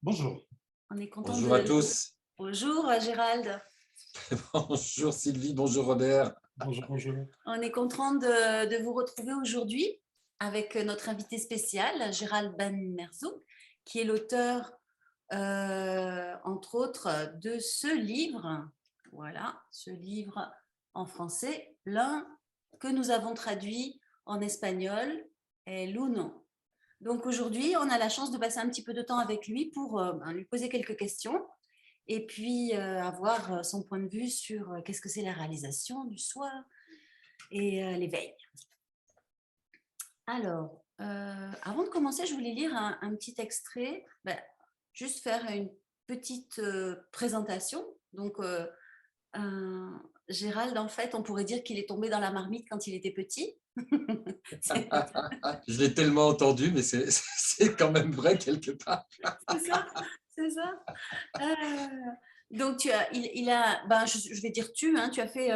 Bonjour. On est content Bonjour à tous. Bonjour Gérald. Bonjour Sylvie, bonjour Robert. Bonjour, bonjour. On est content de vous retrouver aujourd'hui avec notre invité spécial, Gérald Ben Merzouk, qui est l'auteur, entre autres, de ce livre. Voilà, ce livre en français, l'un que nous avons traduit en espagnol, El Uno. Donc aujourd'hui, on a la chance de passer un petit peu de temps avec lui pour lui poser quelques questions et puis avoir son point de vue sur qu'est-ce que c'est la réalisation du soi et l'éveil. Alors, avant de commencer, je voulais lire un petit extrait, juste faire une petite présentation. Donc, Gérald, en fait, on pourrait dire qu'il est tombé dans la marmite quand il était petit. Je l'ai tellement entendu, mais c'est quand même vrai quelque part. C'est ça, c'est ça. Donc, je vais dire tu as fait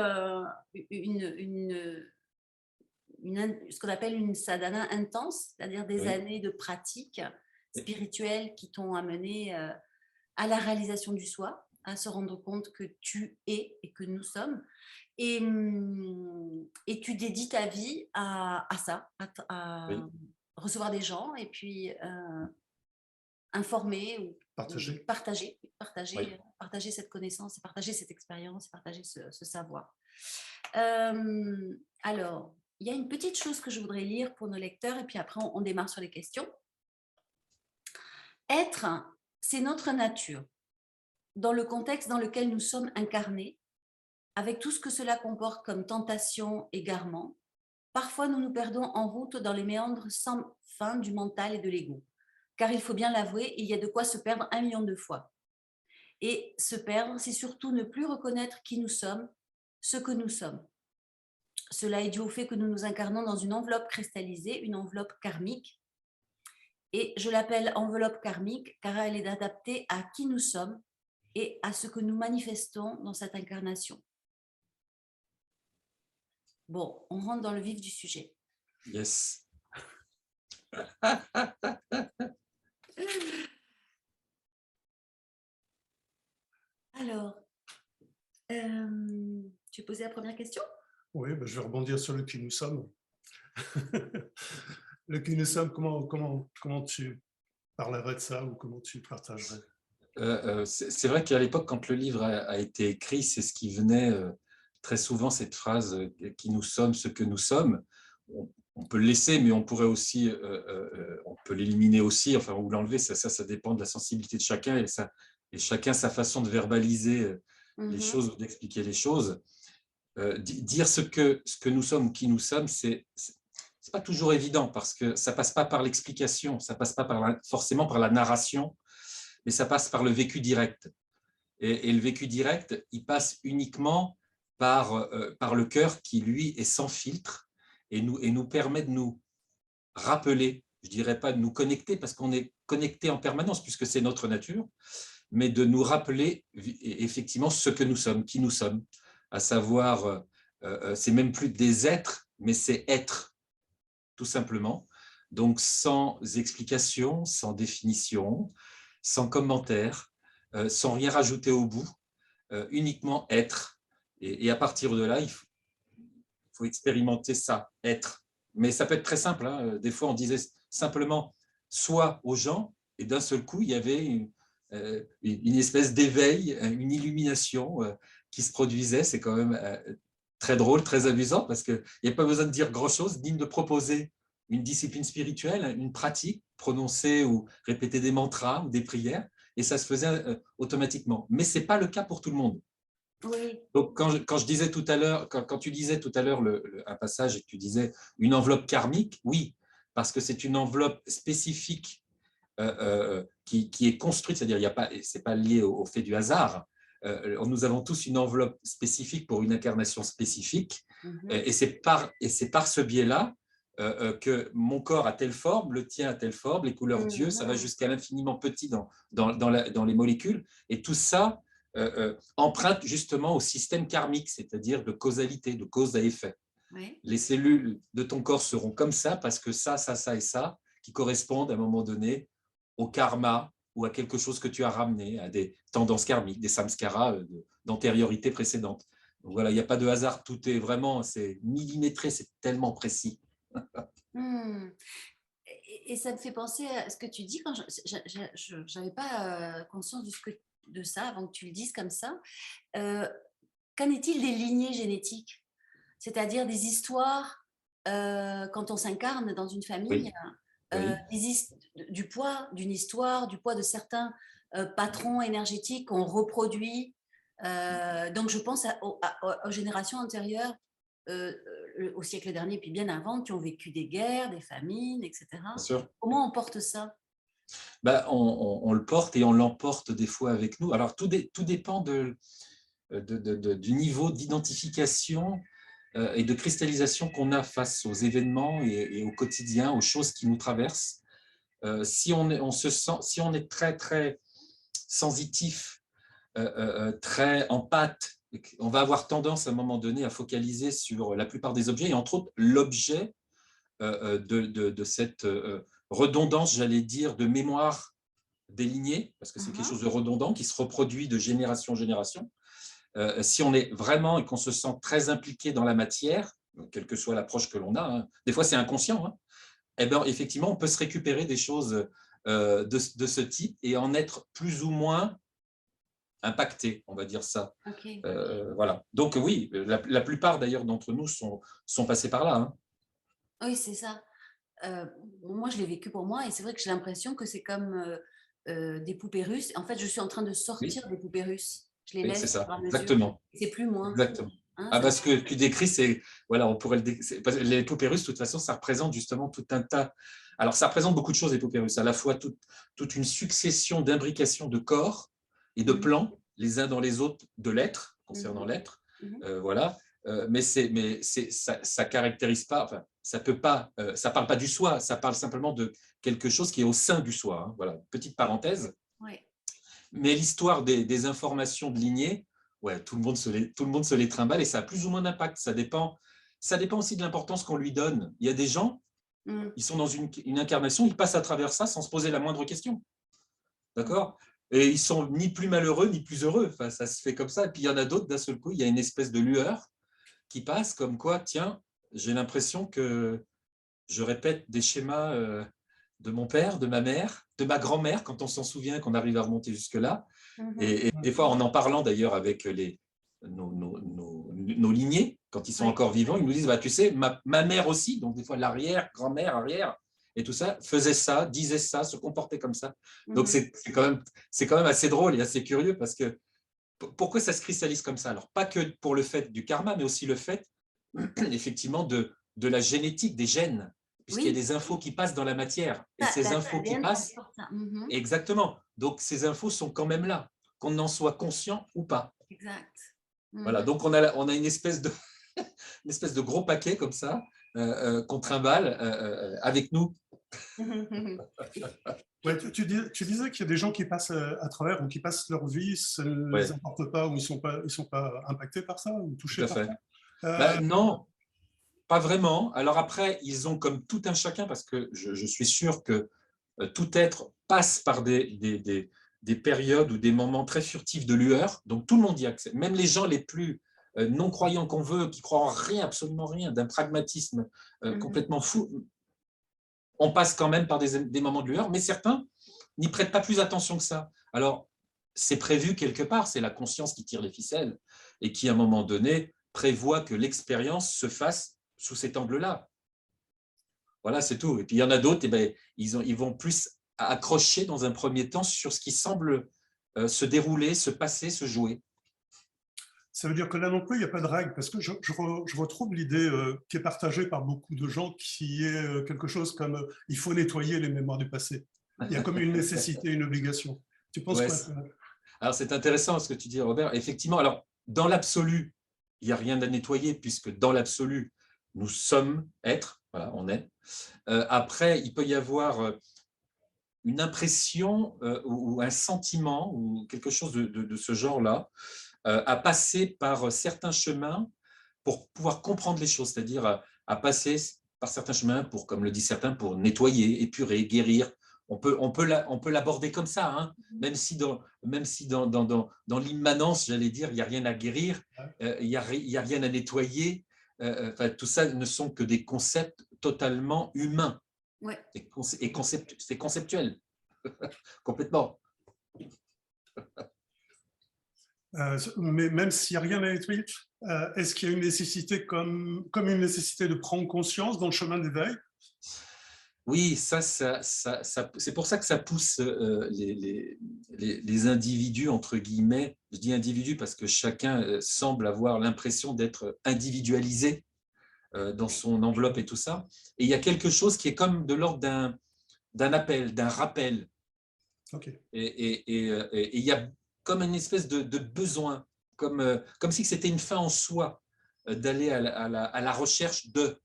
ce qu'on appelle une sadhana intense, c'est-à-dire des Oui. années de pratique spirituelle qui t'ont amené à la réalisation du soi, à se rendre compte que tu es et que nous sommes. Et tu dédies ta vie à ça, à Oui. recevoir des gens et puis informer ou Partagez. partager, Oui. partager cette connaissance, et partager cette expérience, et partager ce savoir. Alors, il y a une petite chose que je voudrais lire pour nos lecteurs et puis après on démarre sur les questions. Être, c'est notre nature, dans le contexte dans lequel nous sommes incarnés, avec tout ce que cela comporte comme tentation, égarement. Parfois, nous nous perdons en route dans les méandres sans fin du mental et de l'ego. Car il faut bien l'avouer, il y a de quoi se perdre 1 million de fois. Et se perdre, c'est surtout ne plus reconnaître qui nous sommes, ce que nous sommes. Cela est dû au fait que nous nous incarnons dans une enveloppe cristallisée, une enveloppe karmique. Et je l'appelle enveloppe karmique car elle est adaptée à qui nous sommes et à ce que nous manifestons dans cette incarnation. Bon, on rentre dans le vif du sujet. Yes. Alors, tu posais la première question ? Oui, je vais rebondir sur le qui nous sommes. Le qui nous sommes, comment tu parlerais de ça ou comment tu partagerais? C'est vrai qu'à l'époque, quand le livre a été écrit, c'est ce qui venait très souvent, cette phrase « qui nous sommes, ce que nous sommes ». On peut le laisser, mais on pourrait aussi, on peut l'éliminer aussi, enfin, ou l'enlever, ça dépend de la sensibilité de chacun et chacun sa façon de verbaliser les choses ou d'expliquer les choses. Dire ce que nous sommes ou qui nous sommes, c'est pas toujours évident parce que ça passe pas par l'explication, ça passe pas forcément par la narration, mais ça passe par le vécu direct. Et le vécu direct, il passe uniquement par le cœur qui, lui, est sans filtre et nous permet de nous rappeler, je dirais pas de nous connecter parce qu'on est connecté en permanence puisque c'est notre nature, mais de nous rappeler effectivement ce que nous sommes, qui nous sommes, à savoir, c'est même plus des êtres, mais c'est être, tout simplement. Donc sans explication, sans définition, sans commentaire, sans rien rajouter au bout, uniquement être. Et à partir de là, il faut expérimenter ça, être. Mais ça peut être très simple, hein. Des fois, on disait simplement « soit » aux gens, et d'un seul coup, il y avait une espèce d'éveil, une illumination qui se produisait. C'est quand même très drôle, très amusant, parce qu'il n'y a pas besoin de dire grand-chose, ni de proposer une discipline spirituelle, une pratique, prononcer ou répéter des mantras ou des prières, et ça se faisait automatiquement. Mais ce n'est pas le cas pour tout le monde. Oui. Donc, quand je disais tout à l'heure, quand tu disais tout à l'heure un passage et que tu disais une enveloppe karmique, oui, parce que c'est une enveloppe spécifique qui est construite, c'est-à-dire ce n'est pas lié au fait du hasard. Nous avons tous une enveloppe spécifique pour une incarnation spécifique, et c'est par ce biais-là que mon corps a telle forme, le tien a telle forme, les couleurs Dieu, ça va jusqu'à l'infiniment petit dans les molécules, et tout ça emprunte justement au système karmique, c'est-à-dire de causalité, de cause à effet. Oui. Les cellules de ton corps seront comme ça parce que ça et ça, qui correspondent à un moment donné au karma, ou à quelque chose que tu as ramené, à des tendances karmiques, des samskaras d'antériorité précédente. Donc voilà, il n'y a pas de hasard, tout est vraiment, c'est millimétré, c'est tellement précis. Hmm. Et ça me fait penser à ce que tu dis quand je n'avais pas conscience de ça avant que tu le dises comme ça. Qu'en est-il des lignées génétiques? C'est-à-dire des histoires, quand on s'incarne dans une famille, Oui, oui, du poids d'une histoire, du poids de certains patrons énergétiques qu'on reproduit. Donc je pense aux générations antérieures, au siècle dernier, puis bien avant, qui ont vécu des guerres, des famines, etc. bien sûr. Comment on porte ça? Bah, on le porte et on l'emporte des fois avec nous. Alors, tout dépend du niveau d'identification et de cristallisation qu'on a face aux événements et au quotidien, aux choses qui nous traversent. Si on est très, très sensitif, très empathe, on va avoir tendance à un moment donné à focaliser sur la plupart des objets, et entre autres l'objet de cette redondance, j'allais dire, de mémoire des lignées, parce que c'est quelque chose de redondant qui se reproduit de génération en génération. Si on est vraiment et qu'on se sent très impliqué dans la matière, quelle que soit l'approche que l'on a, hein, des fois c'est inconscient, hein, eh ben, effectivement, on peut se récupérer des choses de ce type et en être plus ou moins impacté, on va dire ça. Ok. Voilà. Donc oui, la plupart d'ailleurs d'entre nous sont passés par là. Hein. Oui, c'est ça. Moi, je l'ai vécu pour moi et c'est vrai que j'ai l'impression que c'est comme des poupées russes. En fait, je suis en train de Oui, sortir des poupées russes. Je les oui, c'est laisse au ça, fur et à mesure. exactement. C'est plus moi. Exactement. Hein, Ah, parce que tu décris, c'est voilà, on pourrait parce que les poupées russes, de toute façon, ça représente justement tout un tas. Alors, ça représente beaucoup de choses, les poupées russes, à la fois toute une succession d'imbrications de corps et de Mhm, plans, les uns dans les autres, de l'être, concernant mhm, l'être. mhm. Voilà. Ça caractérise pas, enfin, ça peut pas, ça parle pas du soi, ça parle simplement de quelque chose qui est au sein du soi. Hein. Voilà, petite parenthèse. Ouais. Mais l'histoire des informations de lignée, ouais, tout le monde se les trimballe et ça a plus ou moins d'impact. Ça dépend aussi de l'importance qu'on lui donne. Il y a des gens, Mhm, ils sont dans une incarnation, ils passent à travers ça sans se poser la moindre question. D'accord? Et ils sont ni plus malheureux ni plus heureux. Enfin, ça se fait comme ça. Et puis il y en a d'autres, d'un seul coup, il y a une espèce de lueur qui passe comme quoi, tiens, j'ai l'impression que je répète des schémas de mon père, de ma mère, de ma grand-mère, quand on s'en souvient, qu'on arrive à remonter jusque-là. mhm. Et des fois, en parlant d'ailleurs avec nos lignées, quand ils sont Ouais. encore vivants, ils nous disent, bah, tu sais, ma mère aussi, donc des fois l'arrière, grand-mère, arrière, et tout ça, faisait ça, disait ça, se comportait comme ça. Donc Mhm. c'est quand même assez drôle et assez curieux parce que pourquoi ça se cristallise comme ça? Alors, pas que pour le fait du karma, mais aussi le fait, effectivement, de la génétique, des gènes, puisqu'il y a Oui, des infos qui passent dans la matière. Et ces infos qui l'ADN passent, transporte ça. Mhm. exactement. Donc, ces infos sont quand même là, qu'on en soit conscient ou pas. Exact. Voilà, Mhm. donc on a une espèce une espèce de gros paquet comme ça, qu'on trimballe avec nous. Ouais, tu disais qu'il y a des gens qui passent à travers ou qui passent leur vie, ça ne les Ouais, importe pas ou ils sont pas impactés par ça ou tout touchés à par fait. ça. Ben, Euh, non, pas vraiment. Alors après, ils ont comme tout un chacun, parce que je suis sûr que tout être passe par des périodes ou des moments très furtifs de lueur, donc tout le monde y accède. Même les gens les plus non-croyants qu'on veut, qui croient en rien, absolument rien, d'un pragmatisme Mhm. complètement fou, on passe quand même par des moments de lueur, mais certains n'y prêtent pas plus attention que ça. Alors, c'est prévu quelque part, c'est la conscience qui tire les ficelles et qui, à un moment donné, prévoit que l'expérience se fasse sous cet angle-là. Voilà, c'est tout. Et puis il y en a d'autres, eh ben, ils vont plus accrocher dans un premier temps sur ce qui semble se dérouler, se passer, se jouer. Ça veut dire que là non plus, il n'y a pas de règle, parce que je retrouve l'idée qui est partagée par beaucoup de gens, qui est quelque chose comme il faut nettoyer les mémoires du passé. Il y a comme une nécessité, une obligation. Tu penses Ouais. quoi, toi? Alors c'est intéressant ce que tu dis, Robert. Effectivement, alors dans l'absolu, il n'y a rien à nettoyer, puisque dans l'absolu, nous sommes êtres, voilà, on est. Après, il peut y avoir une impression ou un sentiment ou quelque chose de ce genre-là à passer par certains chemins pour pouvoir comprendre les choses, c'est-à-dire à passer par certains chemins pour, comme le disent certains, pour nettoyer, épurer, guérir, on peut l'aborder comme ça, hein, même si dans l'immanence, j'allais dire, il n'y a rien à guérir, il n'y a rien à nettoyer. Enfin, tout ça ne sont que des concepts totalement humains. Ouais. Et c'est conceptuel, complètement. Mais même s'il n'y a rien à nettoyer, est-ce qu'il y a une nécessité comme une nécessité de prendre conscience dans le chemin d'éveil? Oui, c'est pour ça que ça pousse les individus, entre guillemets. Je dis individus parce que chacun semble avoir l'impression d'être individualisé dans son enveloppe et tout ça. Et il y a quelque chose qui est comme de l'ordre d'un appel, d'un rappel. Okay. Et il y a comme une espèce de besoin, comme si c'était une fin en soi, d'aller à la recherche de.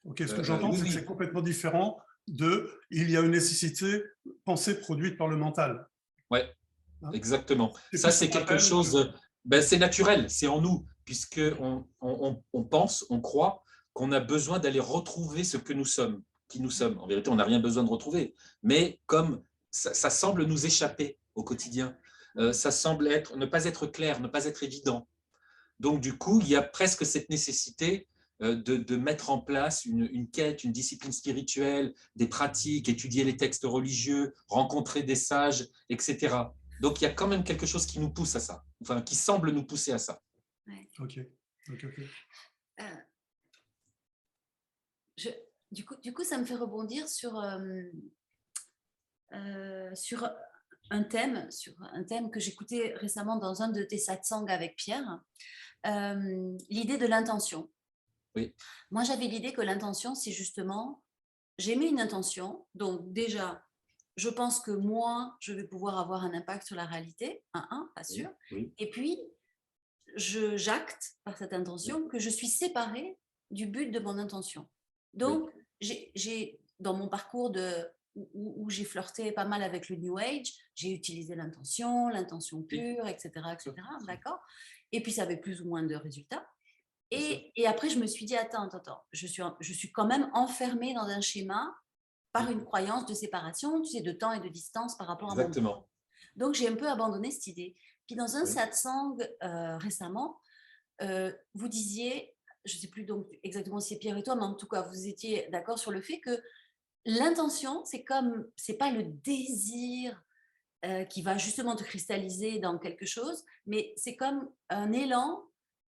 Ok, ce que j'entends, c'est que c'est complètement différent de « il y a une nécessité pensée produite par le mental ». Oui, exactement. Ça, c'est quelque rappel, chose, c'est naturel, c'est en nous, puisqu'on on pense, on croit qu'on a besoin d'aller retrouver ce que nous sommes, qui nous sommes. En vérité, on n'a rien besoin de retrouver, mais comme ça semble nous échapper au quotidien, ça semble ne pas être clair, ne pas être évident. Donc, du coup, il y a presque cette nécessité de mettre en place une quête, une discipline spirituelle, des pratiques, étudier les textes religieux, rencontrer des sages, etc. Donc, il y a quand même quelque chose qui nous pousse à ça, enfin, qui semble nous pousser à ça. Ouais. Ok. Du coup, ça me fait rebondir sur un thème que j'écoutais récemment dans un de tes satsangs avec Pierre, l'idée de l'intention. Oui. Moi, j'avais l'idée que l'intention, c'est justement, j'ai mis une intention, donc déjà, je pense que moi, je vais pouvoir avoir un impact sur la réalité, pas sûr, Oui. et puis, j'acte par cette intention que je suis séparée du but de mon intention. Donc, j'ai dans mon parcours où j'ai flirté pas mal avec le New Age, j'ai utilisé l'intention pure, etc., d'accord. Et puis, ça avait plus ou moins de résultats. Et après, je me suis dit, attends, je suis quand même enfermée dans un schéma par une croyance de séparation, tu sais, de temps et de distance par rapport à mon monde. Donc, j'ai un peu abandonné cette idée. Puis, dans un satsang récemment, vous disiez, je ne sais plus donc exactement si c'est Pierre et toi, mais en tout cas, vous étiez d'accord sur le fait que l'intention, c'est pas le désir qui va justement te cristalliser dans quelque chose, mais c'est comme un élan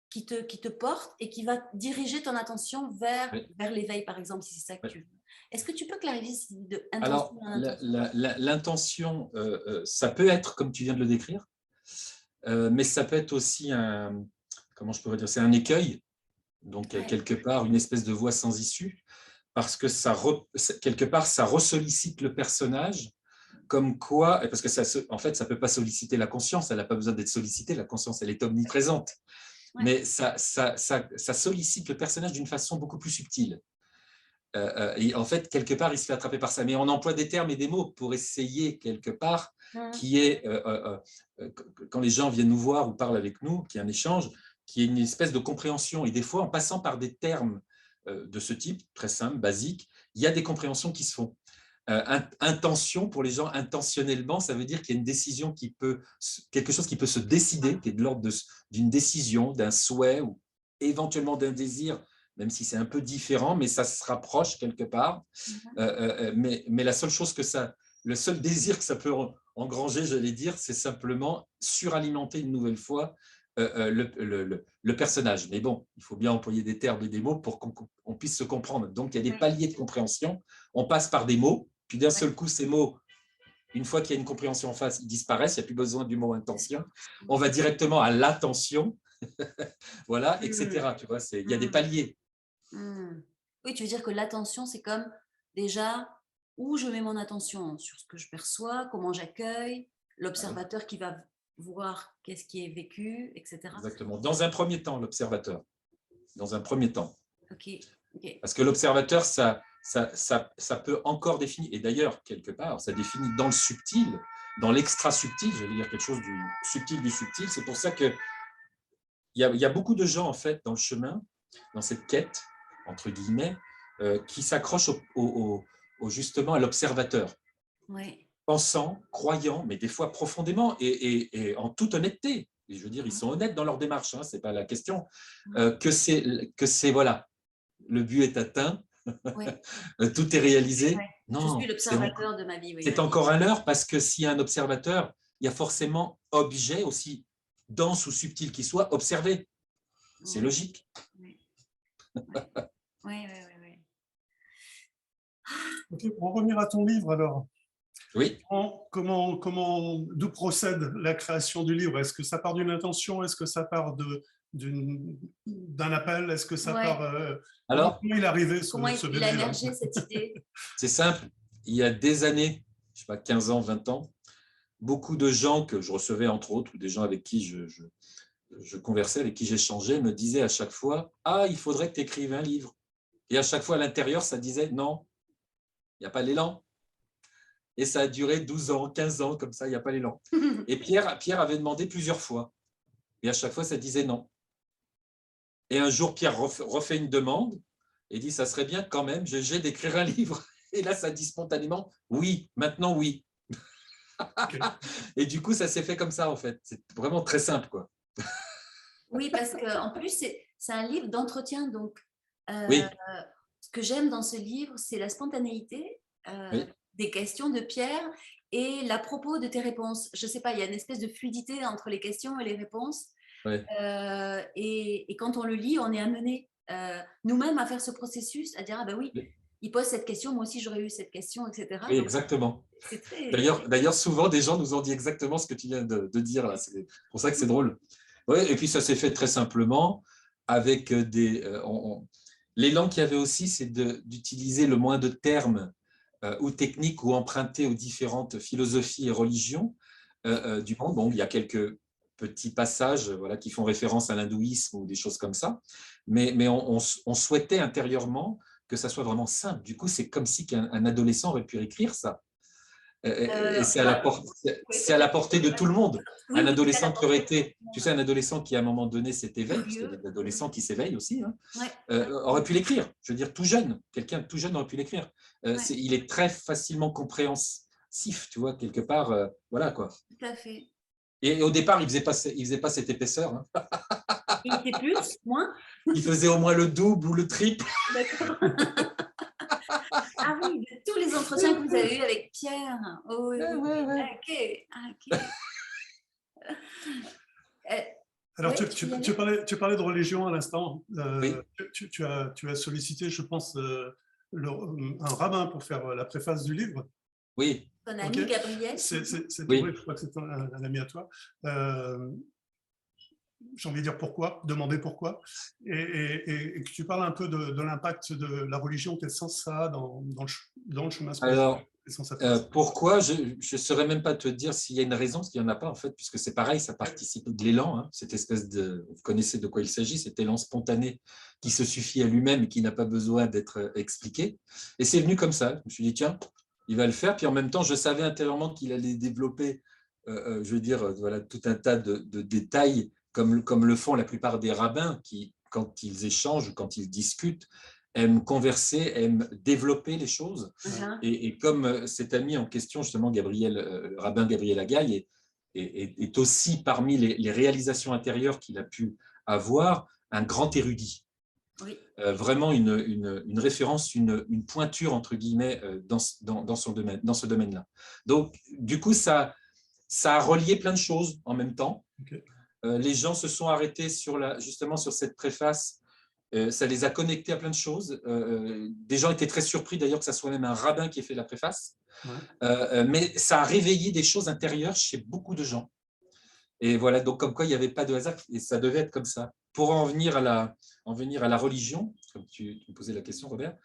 qui te porte et qui va diriger ton attention vers l'éveil, par exemple, si c'est ça que tu veux. Est-ce que tu peux clarifier cette idée d'intention? Alors, l'intention, ça peut être, comme tu viens de le décrire, mais ça peut être aussi comment je pourrais dire, c'est un écueil, donc quelque part une espèce de voie sans issue, parce que quelque part ça ressollicite le personnage, comme quoi, parce que en fait ça peut pas solliciter la conscience, elle n'a pas besoin d'être sollicitée, la conscience elle est omniprésente, mais ça sollicite le personnage d'une façon beaucoup plus subtile. Et en fait, quelque part, il se fait attraper par ça. Mais on emploie des termes et des mots pour essayer, quelque part, qui est, quand les gens viennent nous voir ou parlent avec nous, qu'il y a un échange, qui est une espèce de compréhension. Et des fois, en passant par des termes de ce type, très simple, basique, il y a des compréhensions qui se font. Intention, pour les gens, intentionnellement, ça veut dire qu'il y a une décision quelque chose qui peut se décider, qui est de l'ordre d'une décision, d'un souhait ou éventuellement d'un désir, même si c'est un peu différent, mais ça se rapproche quelque part. Mais la seule chose le seul désir que ça peut engranger, j'allais dire, c'est simplement suralimenter une nouvelle fois le personnage. Mais bon, il faut bien employer des termes et des mots pour qu'on puisse se comprendre. Donc, il y a des paliers de compréhension. On passe par des mots, puis d'un seul coup, ces mots, une fois qu'il y a une compréhension en face, ils disparaissent, il n'y a plus besoin du mot intention. On va directement à l'attention, voilà, etc. Tu vois, il y a des paliers. Oui, tu veux dire que l'attention, c'est comme déjà où je mets mon attention sur ce que je perçois, comment j'accueille, l'observateur qui va voir qu'est-ce qui est vécu, etc. Exactement. Dans un premier temps, l'observateur. Dans un premier temps. Ok. Parce que l'observateur, ça peut encore définir, et d'ailleurs, quelque part, ça définit dans le subtil, dans l'extra-subtil, j'allais dire quelque chose du subtil. C'est pour ça qu'il y a beaucoup de gens, en fait, dans le chemin, dans cette quête, entre guillemets, qui s'accrochent justement à l'observateur. Ouais. pensant, croyant, mais des fois profondément et en toute honnêteté. Et je veux dire, ils sont honnêtes dans leur démarche, hein, ce n'est pas la question, que c'est voilà, le but est atteint, Ouais. tout est réalisé. Ouais. Je suis Non, l'observateur de ma vie, oui. c'est encore un leurre parce que s'il y a un observateur, il y a forcément objet, aussi dense ou subtil qu'il soit, observé. C'est Ouais. logique. Ouais. Ouais. Ouais, ouais, ouais, ouais. Ok, pour en revenir à ton livre, alors, Oui. d'où procède la création du livre? Est-ce que ça part d'une intention? Est-ce que ça part d'un appel? Est-ce que ça part… Ouais. Alors, comment il est arrivé, Comment ce il a bébé-là? émergé cette idée? c'est simple. Il y a des années, je ne sais pas, 15 ans, 20 ans, beaucoup de gens que je recevais, entre autres, ou des gens avec qui je conversais, avec qui j'échangeais, me disaient à chaque fois « Ah, il faudrait que tu écrives un livre ». Et à chaque fois, à l'intérieur, ça disait « Non, il n'y a pas l'élan ». Et ça a duré 12 ans, 15 ans, comme ça, il n'y a pas l'élan. Et Pierre avait demandé plusieurs fois. Et à chaque fois, ça disait non. Et un jour, Pierre refait une demande et dit « Ça serait bien quand même, j'ai d'écrire un livre ». Et là, ça dit spontanément « Oui, maintenant oui ». Ok. Et du coup, ça s'est fait comme ça, en fait. C'est vraiment très simple, quoi. Oui, parce qu'en plus, c'est un livre d'entretien. Donc, Oui, ce que j'aime dans ce livre, c'est la spontanéité oui, des questions de Pierre et l'à propos de tes réponses. Je ne sais pas, il y a une espèce de fluidité entre les questions et les réponses. oui. Et quand on le lit, on est amené nous-mêmes à faire ce processus, à dire, ah ben oui, il pose cette question, moi aussi j'aurais eu cette question, etc. Oui, Donc, exactement. c'est très… D'ailleurs, souvent, des gens nous ont dit exactement ce que tu viens de dire là. C'est pour ça que c'est drôle. Ouais, et puis, ça s'est fait très simplement avec des… l'élan qu'il y avait aussi, c'est d'utiliser le moins de termes ou techniques ou empruntés aux différentes philosophies et religions du monde. Bon, il y a quelques petits passages voilà, qui font référence à l'hindouisme ou des choses comme ça, mais on souhaitait intérieurement que ça soit vraiment simple. Du coup, c'est comme si un adolescent aurait pu écrire ça. Et c'est ouais, oui, à la peut-être. portée de tout le monde. Oui, Un oui, c'est à la adolescent qui aurait portée de été, tout le tu monde. sais, un adolescent qui à un moment donné s'est éveillé, parce qu'il y a Curieux. des adolescents qui s'éveillent aussi, hein, Ouais, aurait pu l'écrire. Je veux dire, tout jeune, quelqu'un de tout jeune aurait pu l'écrire. ouais, Il est très facilement compréhensif, tu vois, quelque part, voilà quoi. tout à fait. Et au départ, il faisait pas cette épaisseur. Hein. Il était plus, moins? Il faisait au moins le double ou le triple. D'accord. Ah oui, de tous les entretiens que vous avez eus avec Pierre. Oh, oui, Ouais, oui, ouais, oui. ouais. Ah, ok, ah, ok. Euh, Alors, ouais, tu y allais? tu parlais de religion à l'instant. Oui, Tu as sollicité, je pense, un rabbin pour faire la préface du livre. oui, Ton Ok. ami Gabriel? Oui, oui. je crois que c'est un ami à toi. J'ai envie de dire pourquoi, demander pourquoi, et que tu parles un peu de l'impact de la religion, quel sens ça a dans le chemin spirituel, Alors, quel sens ça fait. pourquoi? Je ne saurais même pas te dire s'il y a une raison, parce qu'il n'y en a pas en fait, puisque c'est pareil, ça participe de l'élan, hein, cette espèce de… Vous connaissez de quoi il s'agit, cet élan spontané qui se suffit à lui-même et qui n'a pas besoin d'être expliqué. Et c'est venu comme ça. Je me suis dit, tiens, il va le faire. Puis en même temps, je savais intérieurement qu'il allait développer, je veux dire, voilà, tout un tas de détails, comme le font la plupart des rabbins qui, quand ils échangent, quand ils discutent, aiment converser, aiment développer les choses. Uh-huh. Et comme cet ami en question, justement, le rabbin Gabriel Agaï, est aussi parmi les réalisations intérieures qu'il a pu avoir, un grand érudit. Oui. Vraiment une référence, une pointure, entre guillemets, dans ce domaine-là. Donc, du coup, ça a relié plein de choses en même temps. Okay. Les gens se sont arrêtés justement sur cette préface. Ça les a connectés à plein de choses. Des gens étaient très surpris d'ailleurs que ça soit même un rabbin qui ait fait la préface. Ouais. Mais ça a réveillé des choses intérieures chez beaucoup de gens. Et voilà, donc comme quoi il n'y avait pas de hasard et ça devait être comme ça. Pour en venir à la religion, comme tu me posais la question, Robert,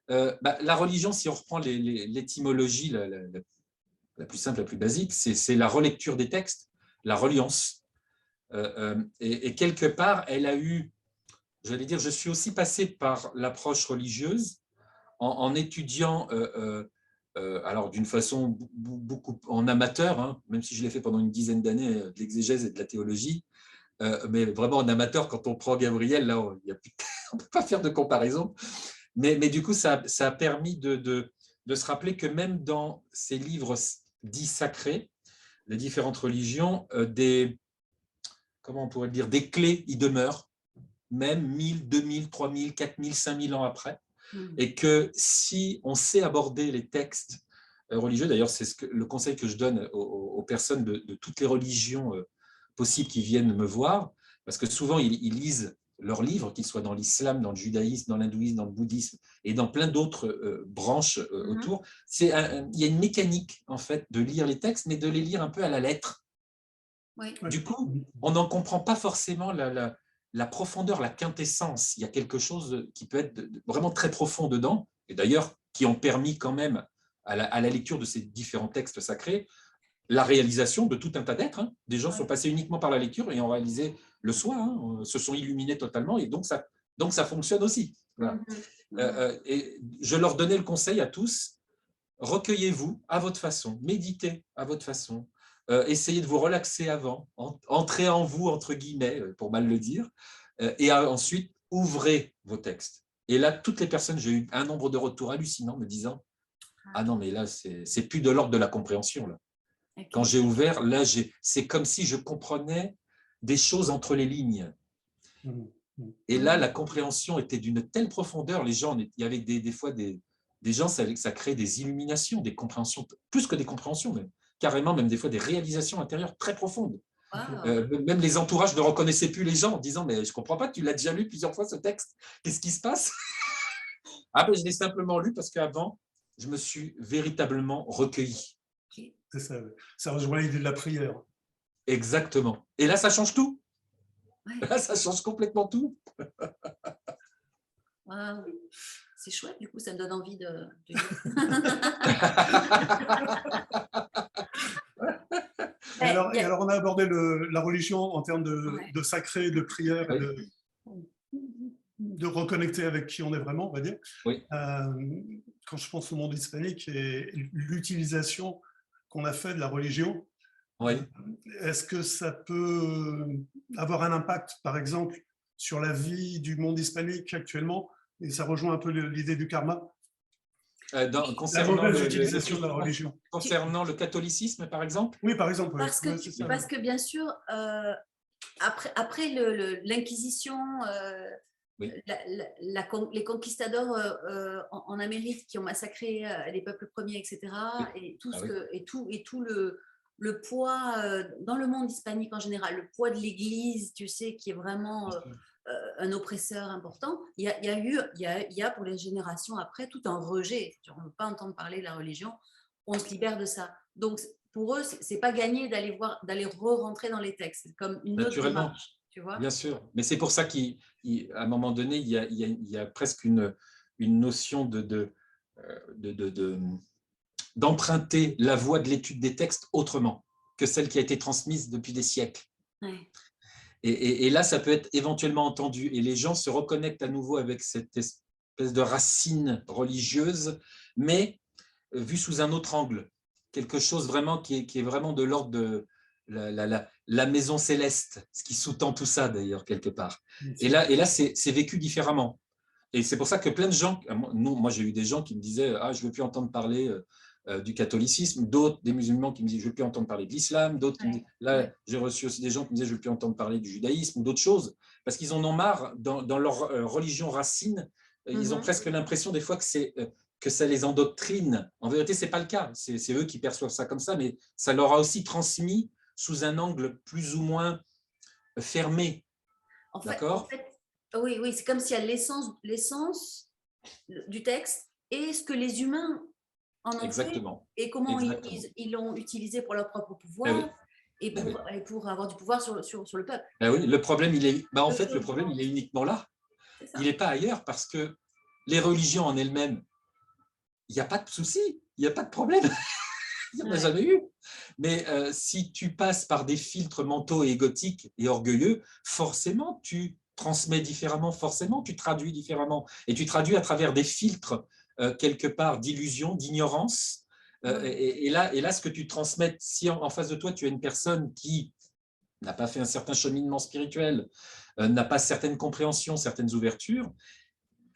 la religion, si on reprend l'étymologie la plus simple, la plus basique, c'est la relecture des textes, la reliance. Et quelque part, elle a eu… J'allais dire, je suis aussi passé par l'approche religieuse en étudiant, alors d'une façon beaucoup en amateur, hein, même si je l'ai fait pendant une dizaine d'années, de l'exégèse et de la théologie, mais vraiment en amateur, quand on prend Gabriel, là, on ne peut pas faire de comparaison. Mais du coup, ça a permis de de se rappeler que même dans ces livres dits sacrés, les différentes religions, comment on pourrait dire, des clés y demeurent, même 1000, 2000, 3000, 4000, 5000 ans après. Et que si on sait aborder les textes religieux, d'ailleurs c'est le conseil que je donne aux personnes de toutes les religions possibles qui viennent me voir, parce que souvent ils lisent leurs livres, qu'ils soient dans l'islam, dans le judaïsme, dans l'hindouisme, dans le bouddhisme et dans plein d'autres branches autour. Il y a une mécanique en fait de lire les textes, mais de les lire un peu à la lettre. Oui. Du coup, on n'en comprend pas forcément la profondeur, la quintessence. Il y a quelque chose qui peut être vraiment très profond dedans, et d'ailleurs qui ont permis quand même à la lecture de ces différents textes sacrés la réalisation de tout un tas d'êtres. Des gens sont passés uniquement par la lecture et ont réalisé le soi, se sont illuminés totalement, et donc ça fonctionne aussi. Voilà. Et je leur donnais le conseil à tous, recueillez-vous à votre façon, méditez à votre façon, essayez de vous relaxer avant, entrez en vous, entre guillemets, pour mal le dire, et ensuite, ouvrez vos textes. Et là, toutes les personnes, j'ai eu un nombre de retours hallucinants me disant « Ah non, mais là, c'est plus de l'ordre de la compréhension. Là. » Okay. Quand j'ai ouvert, là, c'est comme si je comprenais des choses entre les lignes. Et là, la compréhension était d'une telle profondeur, les gens, il y avait des fois des gens, ça crée des illuminations, des compréhensions, plus que des compréhensions même. Carrément, même des fois, des réalisations intérieures très profondes. Wow. Même les entourages ne reconnaissaient plus les gens en disant « Mais je ne comprends pas, tu l'as déjà lu plusieurs fois ce texte, qu'est-ce qui se passe ?» Ah ben, je l'ai simplement lu parce qu'avant, je me suis véritablement recueilli. C'est ça, ça rejoint l'idée de la prière. Exactement. Et là, ça change tout. Ouais. Là, ça change complètement tout. Wow. C'est chouette, du coup, ça me donne envie de... Et alors, on a abordé la religion en termes de sacré, de prière, et de reconnecter avec qui on est vraiment, on va dire. Oui. Quand je pense au monde hispanique et l'utilisation qu'on a fait de la religion, oui. Est-ce que ça peut avoir un impact, par exemple, sur la vie du monde hispanique actuellement? Et ça rejoint un peu l'idée du karma. Concernant la mauvaise utilisation de la religion. Concernant le catholicisme, par exemple? Oui, par exemple. Parce que bien sûr, après l'Inquisition, oui. Les conquistadors en Amérique qui ont massacré les peuples premiers, etc. Oui. Et tout le poids dans le monde hispanique en général, le poids de l'Église, tu sais, qui est vraiment un oppresseur important. Il y a pour les générations après tout un rejet. On ne veut pas entendre parler de la religion. On se libère de ça. Donc pour eux, c'est pas gagné d'aller re-rentrer dans les textes. C'est comme une autre démarche. Tu vois ? Bien sûr. Mais c'est pour ça qu'à un moment donné, il y a presque une notion d'emprunter la voie de l'étude des textes autrement que celle qui a été transmise depuis des siècles. Ouais. Et là, ça peut être éventuellement entendu. Et les gens se reconnectent à nouveau avec cette espèce de racine religieuse, mais vue sous un autre angle. Quelque chose vraiment qui est vraiment de l'ordre de la maison céleste, ce qui sous-tend tout ça d'ailleurs, quelque part. Et là c'est vécu différemment. Et c'est pour ça que plein de gens, moi j'ai eu des gens qui me disaient « Ah, je ne veux plus entendre parler du catholicisme », d'autres, des musulmans qui me disaient « Je ne veux plus entendre parler de l'islam », d'autres qui me disaient, là j'ai reçu aussi des gens qui me disaient « Je ne veux plus entendre parler du judaïsme » ou d'autres choses, parce qu'ils en ont marre, dans leur religion racine, ils ont presque l'impression des fois que ça les endoctrine. En vérité, ce n'est pas le cas, c'est eux qui perçoivent ça comme ça, mais ça leur a aussi transmis sous un angle plus ou moins fermé. D'accord ? Oui, c'est comme s'il y a l'essence du texte et ce que les humains en ont fait et comment ils l'ont utilisé pour leur propre pouvoir et pour avoir du pouvoir sur le peuple. Oui, le problème, le problème, il est uniquement là. Il n'est pas ailleurs parce que les religions en elles-mêmes, il n'y a pas de souci, il n'y a pas de problème. Il n'y en a jamais eu. Mais si tu passes par des filtres mentaux et égotiques et orgueilleux, forcément, tu transmets différemment, forcément, tu traduis différemment. Et tu traduis à travers des filtres, quelque part, d'illusion, d'ignorance. Et là, ce que tu transmets, si en face de toi, tu as une personne qui n'a pas fait un certain cheminement spirituel, n'a pas certaines compréhensions, certaines ouvertures,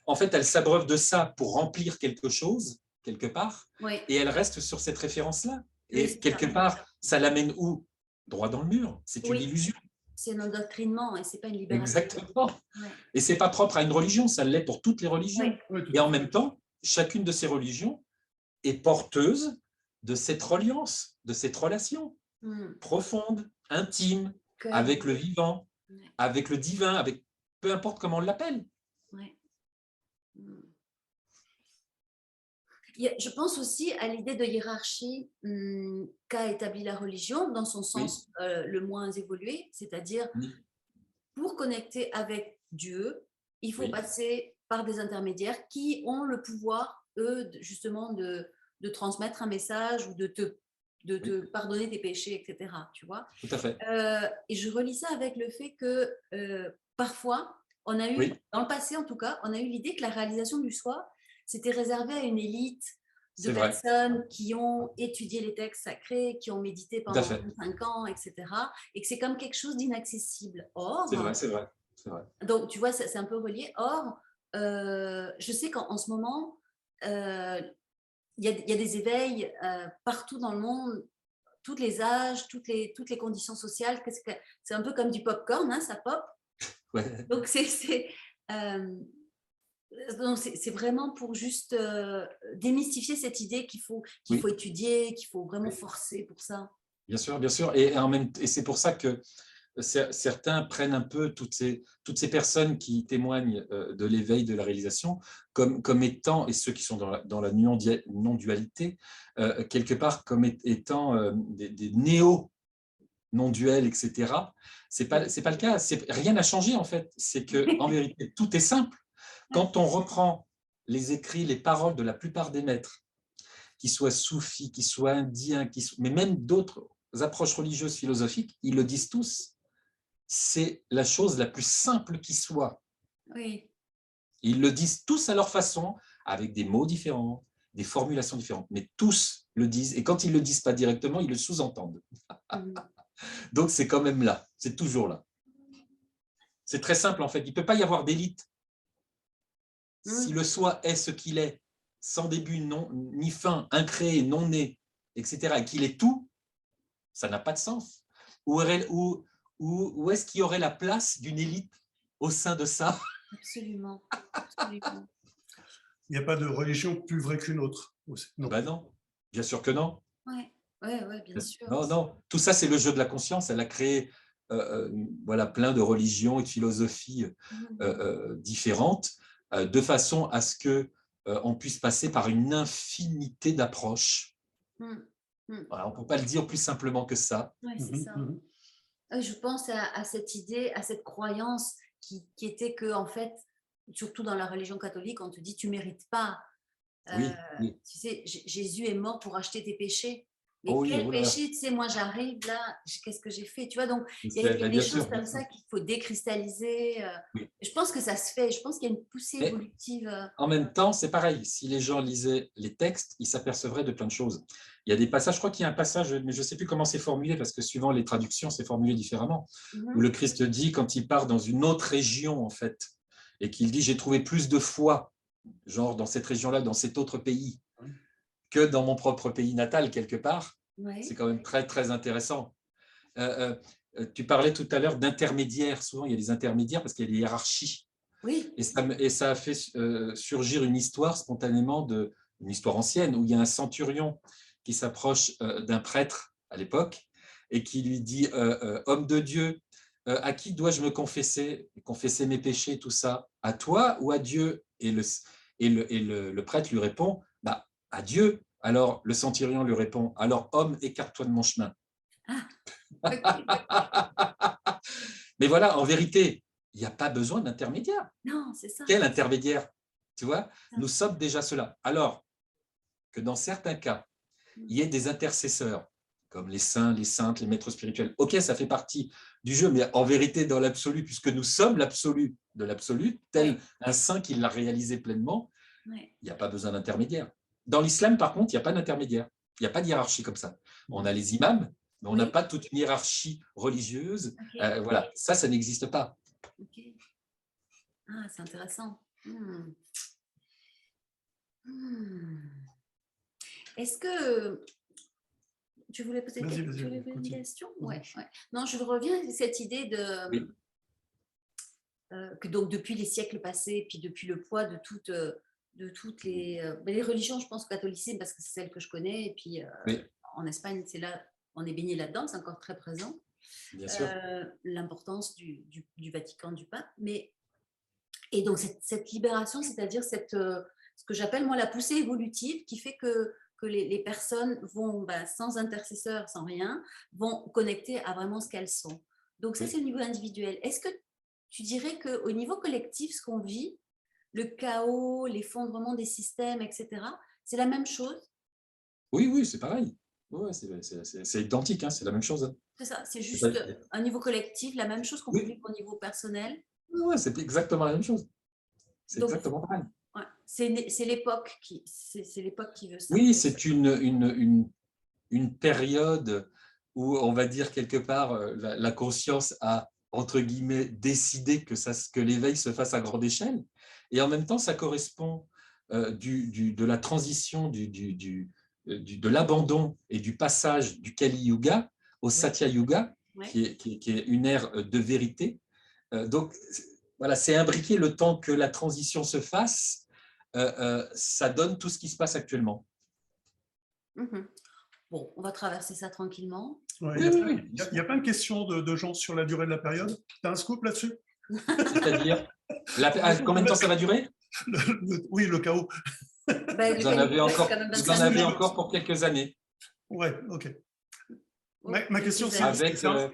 en fait, elle s'abreuve de ça pour remplir quelque chose quelque part, Oui, et elle reste sur cette référence-là. oui, Et c'est quelque ça. part, ça l'amène où? Droit dans le mur. C'est une Oui, illusion. c'est un endoctrinement et c'est pas une libération. Exactement. Ouais. Et ce n'est pas propre à une religion, ça l'est pour toutes les religions. Oui, Oui, tout Et à en fait. même temps, chacune de ces religions est porteuse de cette reliance, de cette relation profonde, intime, cœur. avec le vivant, Ouais. avec le divin, avec peu importe comment on l'appelle. Ouais. Je pense aussi à l'idée de hiérarchie qu'a établie la religion dans son Oui, sens le moins évolué, c'est-à-dire oui, pour connecter avec Dieu, il faut oui, passer par des intermédiaires qui ont le pouvoir, eux, justement, de transmettre un message ou de te oui, pardonner tes péchés, etc. Tu vois. tout à fait. Et je relis ça avec le fait que parfois, on a eu, Oui, dans le passé en tout cas, on a eu l'idée que la réalisation du soi, c'était réservé à une élite de c'est vrai, personnes qui ont étudié les textes sacrés, qui ont médité tout à pendant fait. 5 ans, etc. Et que c'est comme quelque chose d'inaccessible. Or, C'est vrai, c'est vrai, c'est vrai. donc tu vois, c'est un peu relié. Or, je sais qu'en ce moment, euh, il y a des éveils partout dans le monde, tous les âges, toutes les conditions sociales. C'est un peu comme du popcorn, hein, ça pop. Ouais. Donc, c'est vraiment pour juste démystifier cette idée qu'il faut Oui, étudier, qu'il faut vraiment oui, forcer pour ça. bien sûr, bien sûr. Et c'est pour ça que certains prennent un peu toutes ces personnes qui témoignent de l'éveil, de la réalisation, comme étant, et ceux qui sont dans la non-dualité, quelque part comme étant des néo-non-duels, etc. C'est pas le cas. Rien n'a changé, en fait. C'est qu'en vérité, tout est simple. Quand on reprend les écrits, les paroles de la plupart des maîtres, qu'ils soient soufis, qu'ils soient indiens, mais même d'autres approches religieuses, philosophiques, ils le disent tous. C'est la chose la plus simple qui soit. Oui. Ils le disent tous à leur façon, avec des mots différents, des formulations différentes, mais tous le disent, et quand ils ne le disent pas directement, ils le sous-entendent. Donc c'est quand même là, c'est toujours là. C'est très simple en fait, il ne peut pas y avoir d'élite. Si le soi est ce qu'il est, sans début ni fin, incréé, non né, etc., et qu'il est tout, ça n'a pas de sens. Où est-ce qu'il y aurait la place d'une élite au sein de ça? Absolument. Absolument. Il n'y a pas de religion plus vraie qu'une autre. Non Ben plus. non, bien sûr que non. Ouais, ouais, ouais, bien sûr. Non, non. Tout ça, c'est le jeu de la conscience. Elle a créé voilà, plein de religions et de philosophies différentes, de façon à ce qu'on puisse passer par une infinité d'approches. Voilà, on ne peut pas le dire plus simplement que ça. Ouais, c'est ça. Je pense à cette idée, à cette croyance qui était que, en fait, surtout dans la religion catholique, on te dit tu mérites pas. Oui, oui. Tu sais, Jésus est mort pour acheter tes péchés. Mais Oh oui, quel oh là là. péché, tu sais, moi j'arrive là, qu'est-ce que j'ai fait? Tu vois, donc il y a des Bien choses sûr, bien comme sûr. ça qu'il faut décristalliser. Oui. Je pense que ça se fait. Je pense qu'il y a une poussée Mais évolutive. en même temps, c'est pareil. Si les gens lisaient les textes, ils s'apercevraient de plein de choses. Il y a des passages, je crois qu'il y a un passage, mais je ne sais plus comment c'est formulé, parce que suivant les traductions, c'est formulé différemment, où le Christ dit, quand il part dans une autre région, en fait, et qu'il dit, j'ai trouvé plus de foi, genre dans cette région-là, dans cet autre pays, que dans mon propre pays natal, quelque part. Ouais. C'est quand même très, très intéressant. Tu parlais tout à l'heure d'intermédiaires. Souvent, il y a des intermédiaires parce qu'il y a des hiérarchies. Oui. Et ça a fait surgir une histoire spontanément, une histoire ancienne, où il y a un centurion qui s'approche d'un prêtre à l'époque et qui lui dit homme de Dieu, à qui dois-je me confesser mes péchés, tout ça, à toi ou à Dieu? Et le prêtre lui répond bah, à Dieu. Alors le centurion lui répond alors homme, écarte-toi de mon chemin. Ah, ok. Mais voilà, en vérité, il n'y a pas besoin d'intermédiaire. Non, c'est ça. Quel intermédiaire? Tu vois, nous sommes déjà cela. Alors que dans certains cas, il y ait des intercesseurs, comme les saints, les saintes, les maîtres spirituels. Ok, ça fait partie du jeu, mais en vérité, dans l'absolu, puisque nous sommes l'absolu de l'absolu, tel un saint qui l'a réalisé pleinement, il n'y a pas besoin d'intermédiaire. Dans l'islam, par contre, il n'y a pas d'intermédiaire. Il n'y a pas de hiérarchie comme ça. On a les imams, mais on n'a pas toute une hiérarchie religieuse. Voilà, ça n'existe pas. Ok. Ah, c'est intéressant. Est-ce que tu voulais poser Vas-y, tu voulais poser une continue. question? Ouais, ouais. Non, je reviens à cette idée de Oui. que donc depuis les siècles passés, puis depuis le poids de toutes les religions, je pense au catholicisme parce que c'est celle que je connais, et puis Oui, en Espagne, c'est là, on est baigné là-dedans, c'est encore très présent. bien sûr. L'importance du Vatican, du pape, et donc cette libération, c'est-à-dire ce que j'appelle moi la poussée évolutive qui fait que les personnes vont, sans intercesseur, sans rien, vont connecter à vraiment ce qu'elles sont. Donc ça, Oui. c'est au niveau individuel. Est-ce que tu dirais qu'au niveau collectif, ce qu'on vit, le chaos, l'effondrement des systèmes, etc., c'est la même chose? Oui, oui, c'est pareil. Ouais, c'est identique, hein, c'est la même chose, hein. C'est ça, c'est C'est pas- juste un niveau collectif, la même chose qu'on peut Oui, vivre au niveau personnel. ouais, c'est exactement la même chose. C'est Donc, exactement pareil. ouais, c'est l'époque c'est l'époque qui veut ça. Oui, c'est une période où, on va dire, quelque part, la conscience a, entre guillemets, décidé que l'éveil se fasse à grande échelle. Et en même temps, ça correspond de la transition, de l'abandon et du passage du Kali Yuga au Satya Yuga, Ouais. qui est une ère de vérité. Donc, voilà, c'est imbriqué le temps que la transition se fasse, ça donne tout ce qui se passe actuellement. Mhm. Bon, on va traverser ça tranquillement. Ouais, Oui, oui, oui. il y a plein de questions de gens sur la durée de la période. Tu as un scoop là-dessus? C'est-à-dire, combien de temps ça va durer? Oui, le chaos. Le Vous en avez Canada, c'est encore, quand même vous en 25 avez 000 ans. encore pour quelques années, Ouais, ok. Oh, Ma question, quelques années.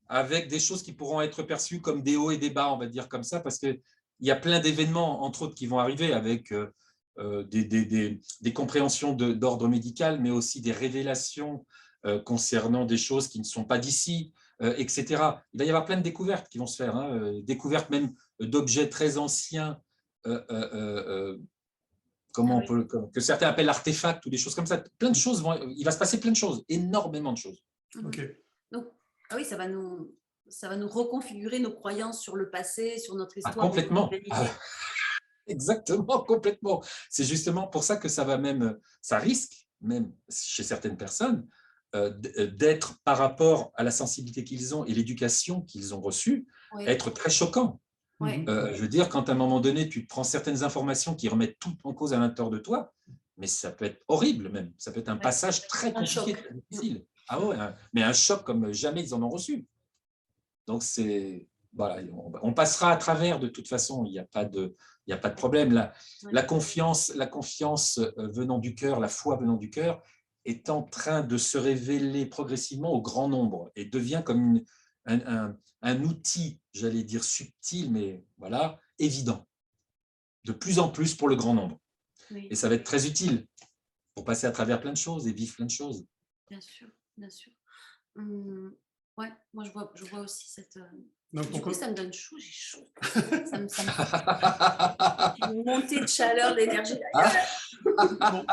avec des choses qui pourront être perçues comme des hauts et des bas, on va dire comme ça, parce qu'il y a plein d'événements, entre autres, qui vont arriver avec des compréhensions d'ordre médical, mais aussi des révélations concernant des choses qui ne sont pas d'ici, etc. Il va y avoir plein de découvertes qui vont se faire, hein, découvertes même d'objets très anciens, comment on peut, que certains appellent artefacts ou des choses comme ça. Plein de choses il va se passer plein de choses, énormément de choses. Ok. Donc, oui, ça va nous reconfigurer nos croyances sur le passé, sur notre histoire, sur notre Complètement. humanité. Exactement, complètement. C'est justement pour ça que ça risque, même chez certaines personnes, d'être, par rapport à la sensibilité qu'ils ont et l'éducation qu'ils ont reçue, Oui. être très choquant. Ouais. Je veux dire, quand à un moment donné, tu prends certaines informations qui remettent tout en cause à l'intérieur de toi, mais ça peut être horrible même. Ça peut être un passage très compliqué, choc. très difficile. Ah ouais, mais un choc comme jamais ils en ont reçu. Donc, voilà, on passera à travers de toute façon, il n'y a pas de problème. La confiance venant du cœur, la foi venant du cœur, est en train de se révéler progressivement au grand nombre et devient comme un outil, j'allais dire subtil, mais voilà, évident, de plus en plus pour le grand nombre. Oui. Et ça va être très utile pour passer à travers plein de choses et vivre plein de choses. Bien sûr, bien sûr. Ouais, moi je vois aussi cette. Donc, du coup, ça me donne chaud, j'ai chaud. ça me fait Ah, une montée de chaleur, d'énergie. bon.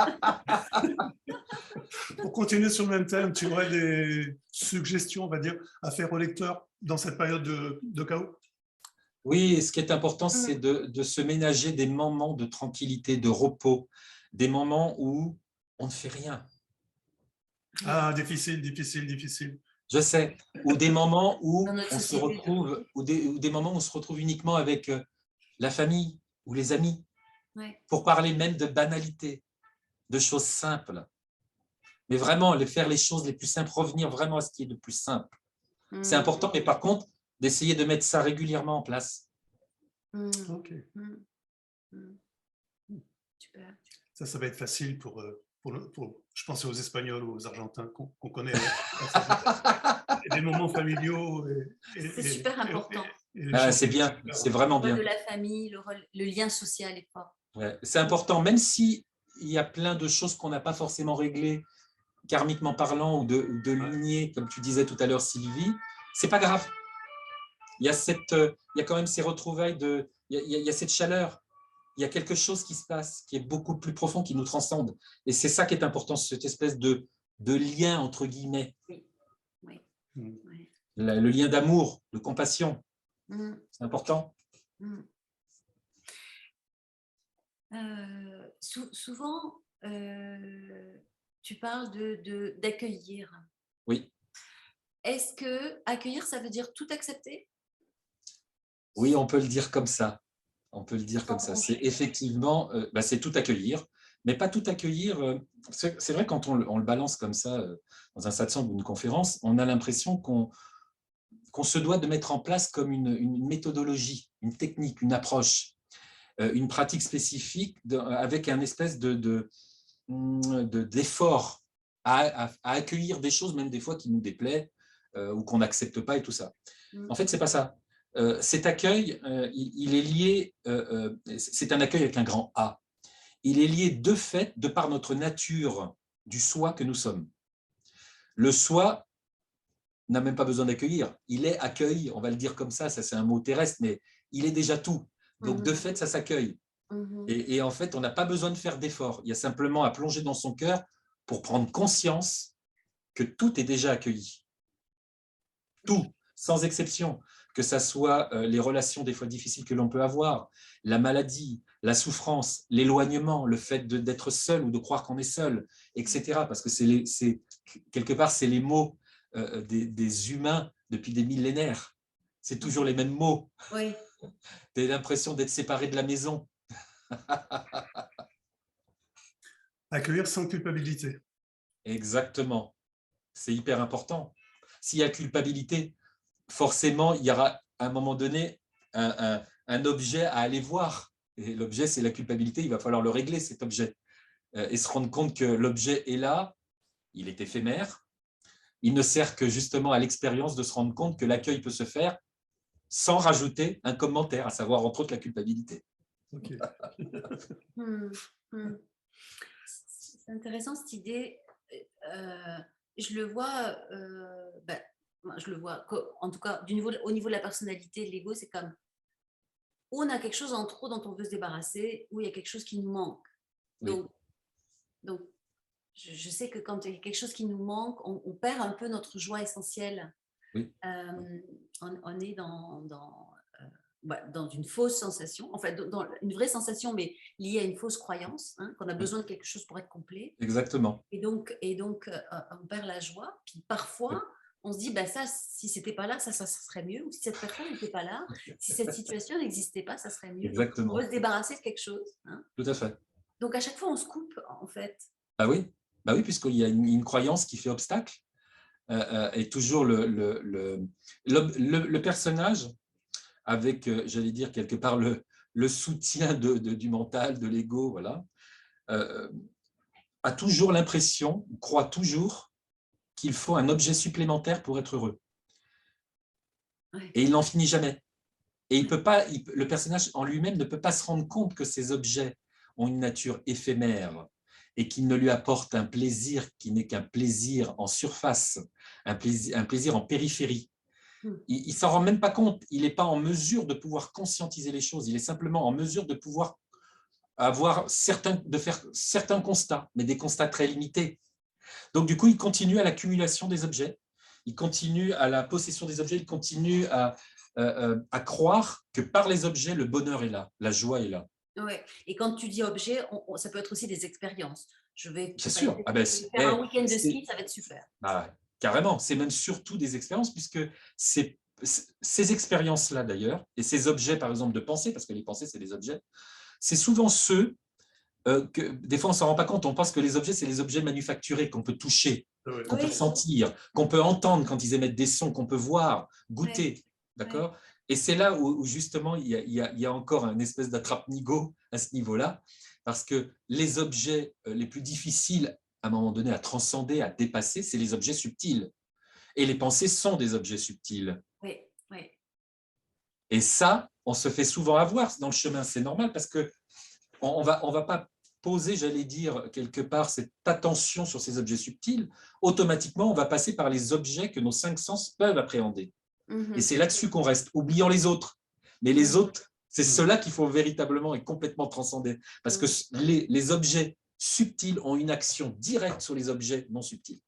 Pour continuer sur le même thème, tu aurais des suggestions, on va dire, à faire au lecteur dans cette période de chaos? Oui, ce qui est important, c'est de se ménager des moments de tranquillité, de repos, des moments où on ne fait rien. Ah, difficile, difficile, difficile. Je sais, ou des moments où Dans notre on se société. retrouve, ou des moments où on se retrouve uniquement avec la famille ou les amis, Ouais. pour parler même de banalité, de choses simples. Mais vraiment, faire les choses les plus simples, revenir vraiment à ce qui est le plus simple. C'est important, mais par contre, d'essayer de mettre ça régulièrement en place. Ok. Super. Ça va être facile pour je pensais aux Espagnols ou aux Argentins qu'on connaît. Des moments familiaux. C'est super important. C'est bien, c'est vraiment bien. Le rôle de la famille, le lien social est fort. Ouais, c'est important, même s'il y a plein de choses qu'on n'a pas forcément réglées, karmiquement parlant, ou de lignée, comme tu disais tout à l'heure, Sylvie, c'est pas grave. Il y a quand même ces retrouvailles, il y a cette chaleur, il y a quelque chose qui se passe, qui est beaucoup plus profond, qui nous transcende. Et c'est ça qui est important, cette espèce de lien, entre guillemets. Oui. Oui. Oui. Le lien d'amour, de compassion, c'est important. Souvent, tu parles d'accueillir. Oui. Est-ce que accueillir, ça veut dire tout accepter? Oui, on peut le dire comme ça. On peut le dire comme ça. Sans C'est broncher. effectivement, c'est tout accueillir, mais pas tout accueillir. C'est vrai, quand on le balance comme ça dans un satsang ou une conférence, on a l'impression qu'on se doit de mettre en place comme une méthodologie, une technique, une approche, une pratique spécifique avec un espèce d'effort à accueillir des choses, même des fois qui nous déplaient ou qu'on n'accepte pas et tout ça. En fait, ce n'est pas ça. Cet accueil, il est lié, c'est un accueil avec un grand A. Il est lié de fait, de par notre nature du soi que nous sommes. Le soi n'a même pas besoin d'accueillir. Il est accueil, on va le dire comme ça c'est un mot terrestre, mais il est déjà tout. Donc, de fait, ça s'accueille. Et en fait, on n'a pas besoin de faire d'efforts. Il y a simplement à plonger dans son cœur pour prendre conscience que tout est déjà accueilli. Tout, sans exception. Que ça soit les relations des fois difficiles que l'on peut avoir, la maladie, la souffrance, l'éloignement, le fait d'être seul ou de croire qu'on est seul, etc. Parce que quelque part, c'est les mots des humains depuis des millénaires. C'est toujours les mêmes mots. Oui. Tu as l'impression d'être séparé de la maison. Accueillir sans culpabilité. Exactement. C'est hyper important. S'il y a culpabilité, forcément, il y aura à un moment donné un objet à aller voir. Et l'objet, c'est la culpabilité. Il va falloir le régler, cet objet. Et se rendre compte que l'objet est là, il est éphémère. Il ne sert que justement à l'expérience de se rendre compte que l'accueil peut se faire sans rajouter un commentaire, à savoir entre autres la culpabilité. Okay. C'est intéressant cette idée. Je le vois, je le vois, en tout cas au niveau de la personnalité, de l'ego, c'est comme où on a quelque chose en trop dont on veut se débarrasser, où il y a quelque chose qui nous manque. Oui. Donc je sais que quand il y a quelque chose qui nous manque, on perd un peu notre joie essentielle. Oui. On est dans une fausse sensation, en fait, dans une vraie sensation, mais liée à une fausse croyance, hein, qu'on a besoin de quelque chose pour être complet. Exactement. Et donc on perd la joie. Puis parfois, on se dit, ça, si c'était pas là, ça serait mieux. Ou si cette personne n'était pas là, si cette situation n'existait pas, ça serait mieux. Exactement. Donc, on veut se débarrasser de quelque chose. Hein. Tout à fait. Donc, à chaque fois, on se coupe, en fait. Bah oui, puisqu'il y a une croyance qui fait obstacle. Et toujours le personnage, avec, j'allais dire, quelque part le soutien du mental, de l'ego, voilà, a toujours l'impression, croit toujours qu'il faut un objet supplémentaire pour être heureux. Ouais. Et il n'en finit jamais. Et le personnage en lui-même ne peut pas se rendre compte que ces objets ont une nature éphémère et qu'ils ne lui apportent un plaisir qui n'est qu'un plaisir en surface, un plaisir en périphérie. Il ne s'en rend même pas compte. Il n'est pas en mesure de pouvoir conscientiser les choses. Il est simplement en mesure de pouvoir de faire certains constats, mais des constats très limités. Donc, du coup, il continue à l'accumulation des objets, il continue à la possession des objets, il continue à croire que par les objets, le bonheur est là, la joie est là. Ouais. Et quand tu dis objet, ça peut être aussi des expériences. Bien sûr. Faire un week-end de ski, ça va être super. Carrément, c'est même surtout des expériences, puisque ces expériences-là, d'ailleurs, et ces objets, par exemple, de pensée, parce que les pensées, c'est des objets, c'est souvent ceux que des fois, on ne s'en rend pas compte. On pense que les objets, c'est les objets manufacturés qu'on peut toucher, qu'on peut sentir, qu'on peut entendre quand ils émettent des sons, qu'on peut voir, goûter. D'accord ? Et c'est là où justement, il y a encore un espèce d'attrape-nigo à ce niveau-là, parce que les objets les plus difficiles, à un moment donné, à transcender, à dépasser, c'est les objets subtils. Et les pensées sont des objets subtils. Oui. Et ça, on se fait souvent avoir dans le chemin. C'est normal, parce qu'on ne va pas poser, j'allais dire, quelque part, cette attention sur ces objets subtils. Automatiquement, on va passer par les objets que nos 5 sens peuvent appréhender. Et c'est là-dessus qu'on reste, oubliant les autres. Mais les autres, c'est ceux-là qu'il faut véritablement et complètement transcender. Parce que les objets subtils ont une action directe sur les objets non subtils.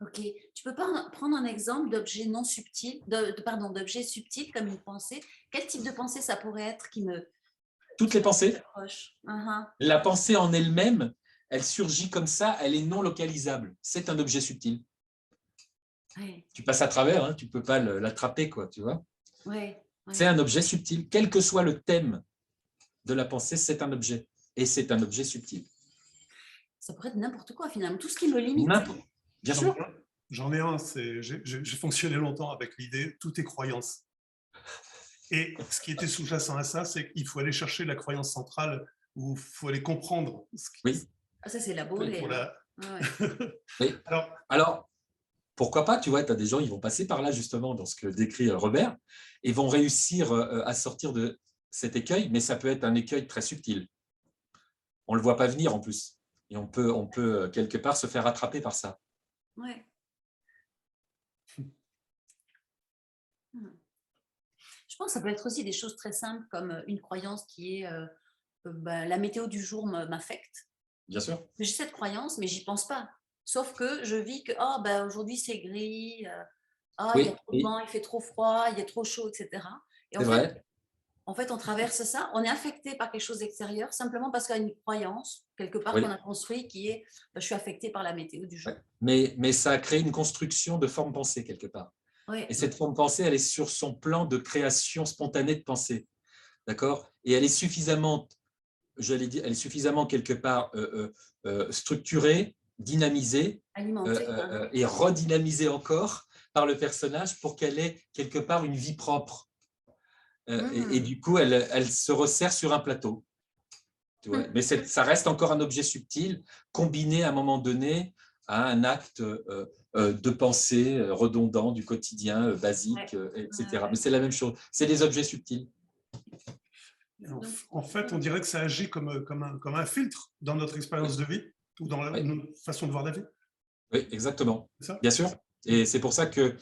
Ok. Tu peux pas prendre un exemple d'objet non subtil, d'objet subtil comme une pensée. Quel type de pensée ça pourrait être qui me... Toutes les pensées. La pensée en elle-même, elle surgit comme ça, elle est non localisable. C'est un objet subtil. Ouais, Tu passes à travers, hein, tu ne peux pas l'attraper, quoi, tu vois. ouais, C'est ouais. un objet subtil. Quel que soit le thème de la pensée, c'est un objet. Et c'est un objet subtil. Ça pourrait être n'importe quoi, finalement. Tout ce qui me limite. Bien sûr. J'en ai un, j'ai fonctionné longtemps avec l'idée, tout est croyance. Et ce qui était sous-jacent à ça, c'est qu'il faut aller chercher la croyance centrale, ou il faut aller comprendre. Oui. Ah, ça, c'est laborieux. Pour la... Ouais. Oui. Alors, pourquoi pas, tu vois, tu as des gens, ils vont passer par là, justement, dans ce que décrit Robert, et vont réussir à sortir de cet écueil, mais ça peut être un écueil très subtil. On ne le voit pas venir, en plus. Et on peut quelque part, se faire rattraper par ça. Ouais. Je pense que ça peut être aussi des choses très simples, comme une croyance qui est la météo du jour m'affecte. Bien sûr. J'ai cette croyance, mais j'y pense pas. Sauf que je vis que aujourd'hui c'est gris, il y a trop de vent, il fait trop froid, il y a trop chaud, etc. Et c'est vrai. en fait, on traverse ça, on est affecté par quelque chose d'extérieur simplement parce qu'il y a une croyance quelque part Oui. qu'on a construit qui est je suis affecté par la météo du jour. Ouais. Mais ça a créé une construction de forme pensée quelque part. Ouais. Et cette forme pensée, elle est sur son plan de création spontanée de pensée. D'accord? Et elle est suffisamment, j'allais dire, elle est suffisamment quelque part structurée, dynamisée Alimenté. et redynamisée encore par le personnage pour qu'elle ait quelque part une vie propre. Et du coup, elle se resserre sur un plateau. Tu vois. Mais ça reste encore un objet subtil, combiné à un moment donné à un acte de pensée redondant du quotidien, basique, etc. Ouais. Mais c'est la même chose. C'est des objets subtils. En fait, on dirait que ça agit comme un filtre dans notre expérience de vie ou dans notre façon de voir la vie. Oui, exactement. Ça, bien sûr. Et c'est pour ça que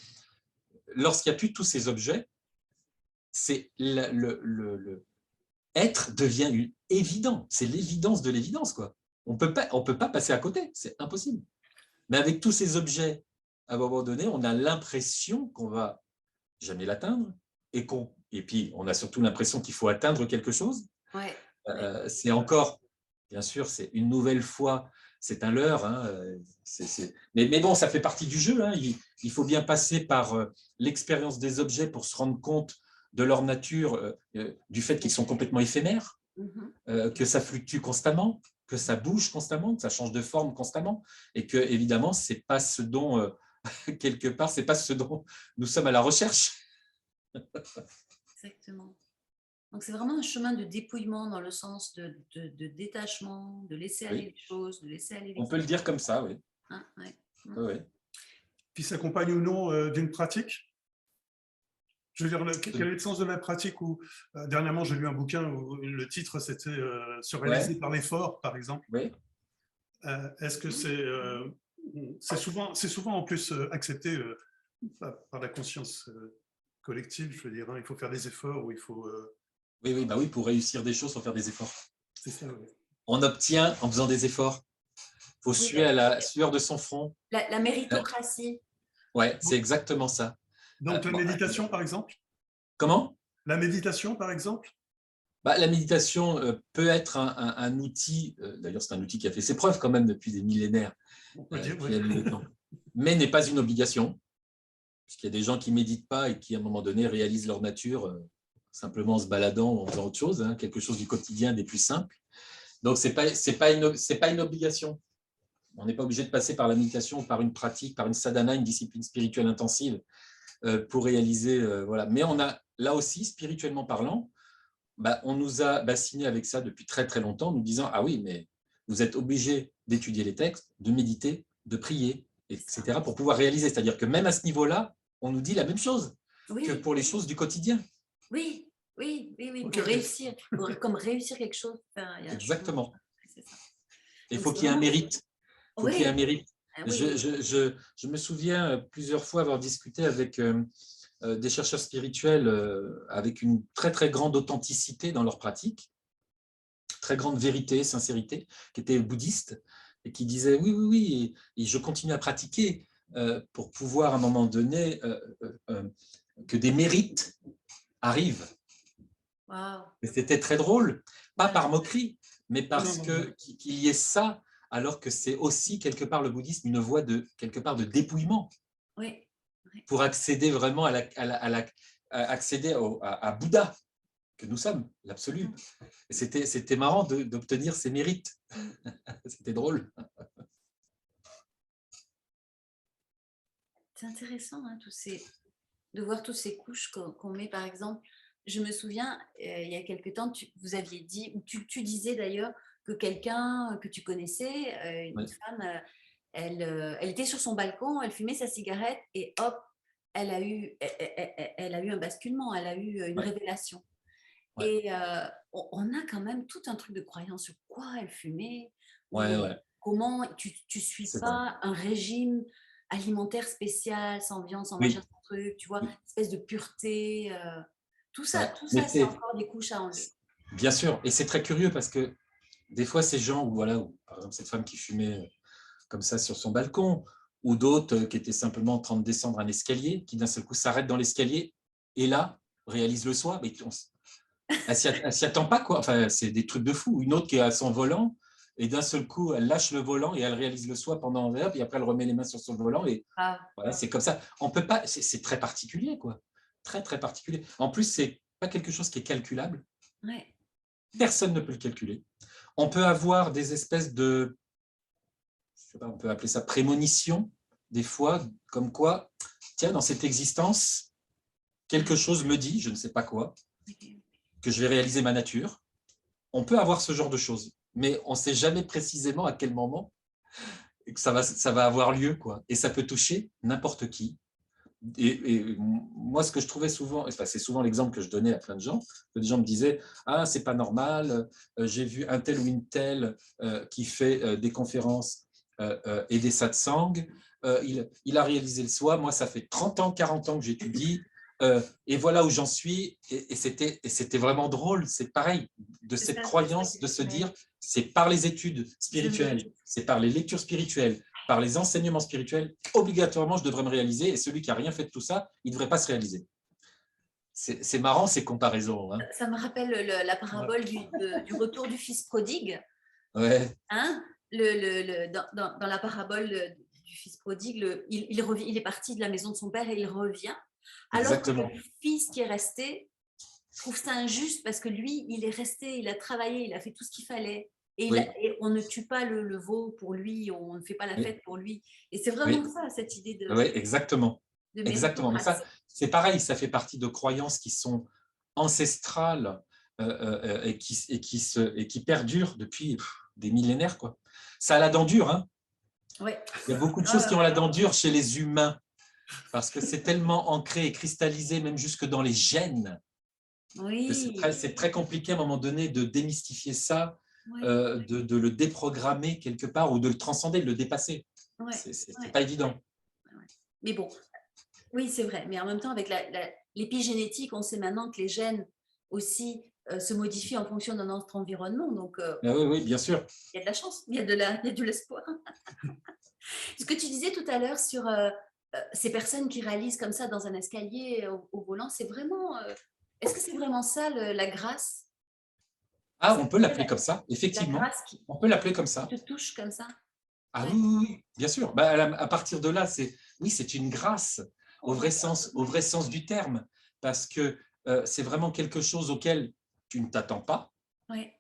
lorsqu'il n'y a plus tous ces objets, c'est le être devient évident. C'est l'évidence de l'évidence, quoi. On peut pas passer à côté. C'est impossible. Mais avec tous ces objets, à un moment donné, on a l'impression qu'on va jamais l'atteindre et puis on a surtout l'impression qu'il faut atteindre quelque chose. Ouais. C'est encore, bien sûr, c'est une nouvelle fois, c'est un leurre. Hein, mais bon, ça fait partie du jeu. Hein, il faut bien passer par l'expérience des objets pour se rendre compte de leur nature, du fait qu'ils sont complètement éphémères, que ça fluctue constamment, que ça bouge constamment, que ça change de forme constamment, et que évidemment, c'est pas ce dont quelque part, c'est pas ce dont nous sommes à la recherche. Exactement. Donc c'est vraiment un chemin de dépouillement dans le sens de détachement, de laisser aller les choses, de laisser aller les On peut le dire comme ça, oui. Ah, ouais. Oui. Puis s'accompagne ou non d'une pratique. Je veux dire, quel est le sens de la pratique où, dernièrement, j'ai lu un bouquin où le titre, c'était se réaliser par l'effort, par exemple. Oui. Est-ce que c'est souvent en plus accepté par la conscience collective, je veux dire, hein, il faut faire des efforts, ou il faut... Oui, pour réussir des choses, il faut faire des efforts. C'est ça, oui. On obtient en faisant des efforts. Il faut suer à la sueur de son front. La méritocratie. Oui, c'est exactement ça. Donc, la méditation, par exemple? Comment? La méditation, par exemple? La méditation peut être un outil, d'ailleurs c'est un outil qui a fait ses preuves quand même depuis des millénaires, On peut dire, qui a mis le temps, mais n'est pas une obligation, puisqu'il y a des gens qui ne méditent pas et qui à un moment donné réalisent leur nature simplement en se baladant ou en faisant autre chose, hein, quelque chose du quotidien des plus simples. Donc c'est pas une obligation. On n'est pas obligé de passer par la méditation, par une pratique, par une sadhana, une discipline spirituelle intensive pour réaliser, voilà. Mais on a là aussi, spirituellement parlant, on nous a bassiné avec ça depuis très très longtemps, nous disant ah oui, mais vous êtes obligé d'étudier les textes, de méditer, de prier, etc. pour pouvoir réaliser. C'est-à-dire que même à ce niveau-là, on nous dit la même chose que pour les choses du quotidien. Oui, Okay, pour réussir, comme réussir quelque chose. Exactement. Il Donc, faut qu'il y ait un mérite. Il faut qu'il y ait un mérite. Ah, oui. Je me souviens plusieurs fois avoir discuté avec des chercheurs spirituels avec une très très grande authenticité dans leur pratique, très grande vérité, sincérité, qui étaient bouddhistes et qui disaient oui, et je continue à pratiquer pour pouvoir à un moment donné que des mérites arrivent. Wow. Et c'était très drôle, pas par moquerie, mais parce qu'il y ait ça alors que c'est aussi quelque part le bouddhisme une voie de quelque part de dépouillement Oui. pour accéder vraiment accéder à Bouddha que nous sommes, l'absolu. C'était marrant d'obtenir ces mérites. C'était drôle. C'est intéressant, hein, de voir toutes ces couches qu'on met, par exemple. Je me souviens, il y a quelque temps, vous aviez dit, ou tu disais d'ailleurs, que quelqu'un que tu connaissais, une Ouais. femme, elle était sur son balcon, elle fumait sa cigarette et hop, elle a eu un basculement, elle a eu une Ouais. révélation. Ouais. Et on a quand même tout un truc de croyance sur quoi elle fumait, ou Ouais. comment tu suis C'est vrai. pas un régime alimentaire spécial, sans viande, sans machin, Oui. sans truc, tu vois, Oui. espèce de pureté. Tout Ouais. Mais ça, c'est encore des couches à enlever. bien sûr, et c'est très curieux parce que des fois, ces gens, ou par exemple cette femme qui fumait comme ça sur son balcon, ou d'autres qui étaient simplement en train de descendre un escalier, qui d'un seul coup s'arrêtent dans l'escalier et là, réalisent le soi, mais elle s'y attend pas, quoi. Enfin, c'est des trucs de fou. Une autre qui est à son volant, et d'un seul coup, elle lâche le volant et elle réalise le soi pendant un heure, puis après, elle remet les mains sur son volant, et Ah, voilà, c'est comme ça. On peut pas, c'est très particulier, quoi. Très, très particulier. En plus, c'est pas quelque chose qui est calculable. ouais. Personne ne peut le calculer. On peut avoir des espèces de, je sais pas, on peut appeler ça prémonition, des fois, comme quoi, tiens, dans cette existence, quelque chose me dit, je ne sais pas quoi, que je vais réaliser ma nature. On peut avoir ce genre de choses, mais on ne sait jamais précisément à quel moment que ça va avoir lieu, quoi. Et ça peut toucher n'importe qui. Et moi, ce que je trouvais souvent, enfin, c'est souvent l'exemple que je donnais à plein de gens, que des gens me disaient « Ah, c'est pas normal, j'ai vu un tel ou une telle qui fait des conférences et des satsangs, il a réalisé le soi, moi, ça fait 30 ans, 40 ans que j'étudie, et voilà où j'en suis. » Et c'était vraiment drôle, c'est pareil, de C'est cette ça, croyance de se ouais. dire « c'est par les études spirituelles, c'est par les lectures spirituelles, par les enseignements spirituels, obligatoirement, je devrais me réaliser, et celui qui n'a rien fait de tout ça, il ne devrait pas se réaliser. » C'est marrant, ces comparaisons. Hein. Ça me rappelle la parabole du retour du fils prodigue. Ouais. Hein, dans la parabole du fils prodigue, il est parti de la maison de son père et il revient, alors que Exactement. le fils qui est resté trouve ça injuste parce que lui, il est resté, il a travaillé, il a fait tout ce qu'il fallait. Et, Oui. et on ne tue pas le veau pour lui, on ne fait pas la Oui. fête pour lui. Et c'est vraiment Oui. ça, cette idée Oui, exactement. de Exactement. Mais ça, méritocratie. c'est pareil, ça fait partie de croyances qui sont ancestrales et qui perdurent depuis des millénaires, quoi. Ça a la dent dure, hein. Ouais. Il y a beaucoup de choses qui ont la dent dure chez les humains, parce que c'est tellement ancré et cristallisé, même jusque dans les gènes, que Oui. c'est très compliqué à un moment donné de démystifier ça, Ouais. de le déprogrammer quelque part ou de le transcender, de le dépasser. Ouais. C'est Ouais. pas évident. Mais bon, oui, c'est vrai. Mais en même temps, avec l'épigénétique, on sait maintenant que les gènes aussi se modifient en fonction de notre environnement. Donc, Mais oui, oui, bien sûr. il y a de la chance, il y a de l'espoir. Ce que tu disais tout à l'heure sur ces personnes qui réalisent comme ça dans un escalier au volant, c'est vraiment. Est-ce que c'est vraiment ça la grâce? Ah, C'est on peut l'appeler comme ça, la effectivement. grâce On peut l'appeler comme qui ça. te touche comme ça? Ah Ouais. oui, oui, oui, bien sûr. Bah, à partir de là, oui, c'est une grâce au vrai sens du terme, parce que c'est vraiment quelque chose auquel tu ne t'attends pas, Ouais.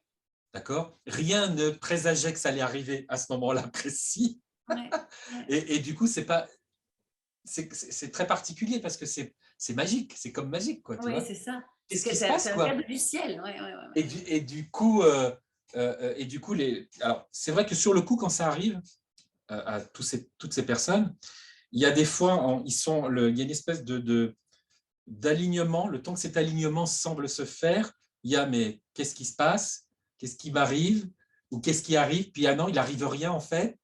d'accord? Rien ne présageait que ça allait arriver à ce moment-là précis. Ouais. Ouais. Et du coup, c'est très particulier parce que c'est magique, c'est comme magique, quoi, tu Oui, vois? c'est ça. Qu'est-ce qui se C'est passe, un quoi? cadeau du ciel. Ouais, ouais, ouais. Et du coup, alors, c'est vrai que sur le coup, quand ça arrive à toutes ces personnes, il y a des fois, il y a une espèce d'alignement. Le temps que cet alignement semble se faire, il y a mais qu'est-ce qui se passe? Qu'est-ce qui m'arrive? Ou qu'est-ce qui arrive? Puis ah non, il n'arrive rien en fait.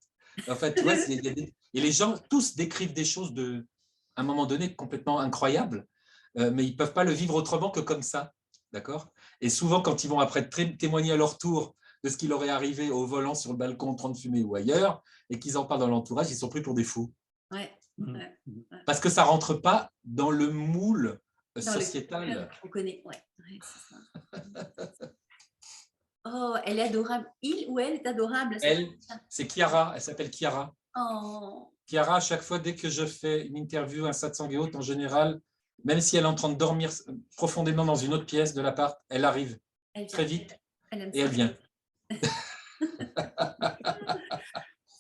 En fait, tu vois, et les gens tous décrivent des choses à un moment donné complètement incroyables, mais ils ne peuvent pas le vivre autrement que comme ça. D'accord? Et souvent, quand ils vont après témoigner à leur tour de ce qui leur est arrivé au volant, sur le balcon, en train de fumer ou ailleurs, et qu'ils en parlent dans l'entourage, ils sont pris pour des fous. Ouais, ouais, ouais. Parce que ça ne rentre pas dans le moule Dans le sociétal. on connaît. Ouais, ouais, c'est ça. Oh, Oh, elle est adorable. Il ou elle est adorable. Elle, c'est Chiara, elle s'appelle Chiara. Oh, Chiara, à chaque fois, dès que je fais une interview, un satsang et autres, en général, même si elle est en train de dormir profondément dans une autre pièce de l'appart, elle arrive elle vient. très vite Elle aime et elle ça. vient.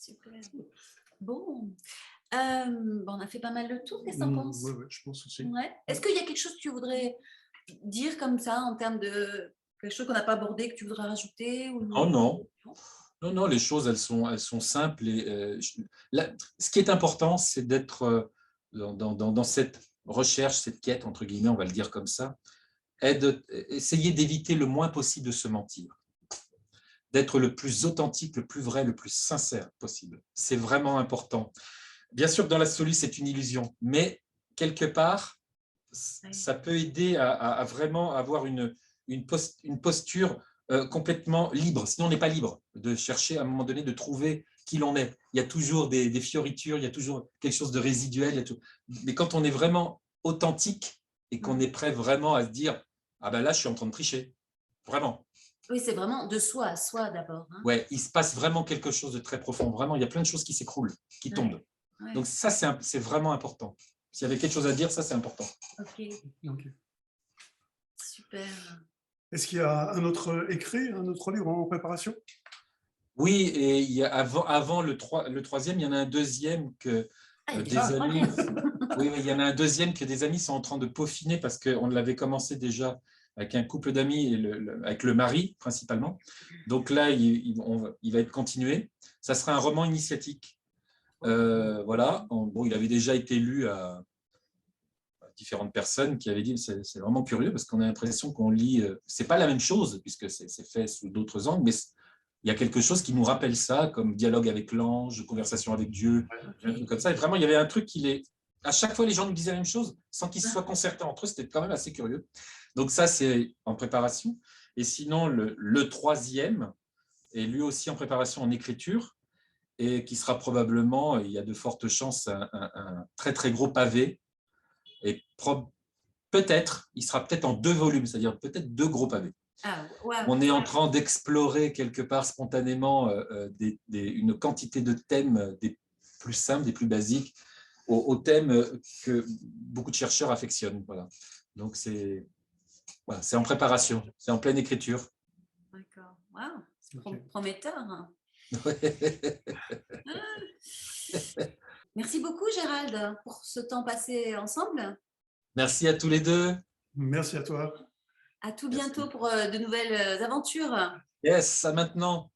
Super. Bon. Bon, on a fait pas mal le tour. Qu'est-ce que tu en penses? Oui, je pense aussi. Ouais. Est-ce qu'il y a quelque chose que tu voudrais dire comme ça en termes de quelque chose qu'on n'a pas abordé que tu voudrais rajouter ou... Oh non. Non, non, les choses, elles sont simples. Et, ce qui est important, c'est d'être dans cette recherche, cette quête, entre guillemets, on va le dire comme ça, est d'essayer d'éviter le moins possible de se mentir, d'être le plus authentique, le plus vrai, le plus sincère possible. C'est vraiment important. Bien sûr que dans l'absolu, c'est une illusion, mais quelque part, ça peut aider à vraiment avoir une posture complètement libre. Sinon, on n'est pas libre de chercher à un moment donné de trouver qui l'on est. Il y a toujours des fioritures, il y a toujours quelque chose de résiduel. Il y a tout. Mais quand on est vraiment authentique et qu'on est prêt vraiment à se dire « Ah ben là, je suis en train de tricher. » Vraiment. Oui, c'est vraiment de soi à soi d'abord. Hein. Ouais, il se passe vraiment quelque chose de très profond. Vraiment, il y a plein de choses qui s'écroulent, qui tombent. Ouais. Donc ça, c'est vraiment important. S'il y avait quelque chose à dire, ça, c'est important. Ok. Super. Est-ce qu'il y a un autre écrit, un autre livre en préparation? Oui, et il y a avant le troisième, il y en a un deuxième que des amis. Oui, il y en a un deuxième que des amis sont en train de peaufiner parce qu'on l'avait commencé déjà avec un couple d'amis et avec le mari principalement. Donc là, il va être continué. Ça sera un roman initiatique. Voilà. Bon, il avait déjà été lu à différentes personnes qui avaient dit c'est vraiment curieux parce qu'on a l'impression qu'on lit, c'est pas la même chose puisque c'est fait sous d'autres angles, mais il y a quelque chose qui nous rappelle ça, comme dialogue avec l'ange, conversation avec Dieu, un truc comme ça. Et vraiment, il y avait un truc à chaque fois, les gens nous disaient la même chose sans qu'ils se soient concertés entre eux. C'était quand même assez curieux. Donc ça, c'est en préparation. Et sinon, le troisième est lui aussi en préparation en écriture et qui sera probablement, il y a de fortes chances, un très, très gros pavé. Et peut-être, il sera peut-être en 2 volumes, c'est-à-dire peut-être 2 gros pavés. Ah, wow. On est en train d'explorer quelque part spontanément une quantité de thèmes des plus simples, des plus basiques, aux thèmes que beaucoup de chercheurs affectionnent. Voilà. Donc c'est en préparation, c'est en pleine écriture. D'accord. Wow. C'est prometteur. Hein. Merci beaucoup, Gérald, pour ce temps passé ensemble. Merci à tous les deux. Merci à toi. À tout bientôt pour de nouvelles aventures. Yes, à maintenant.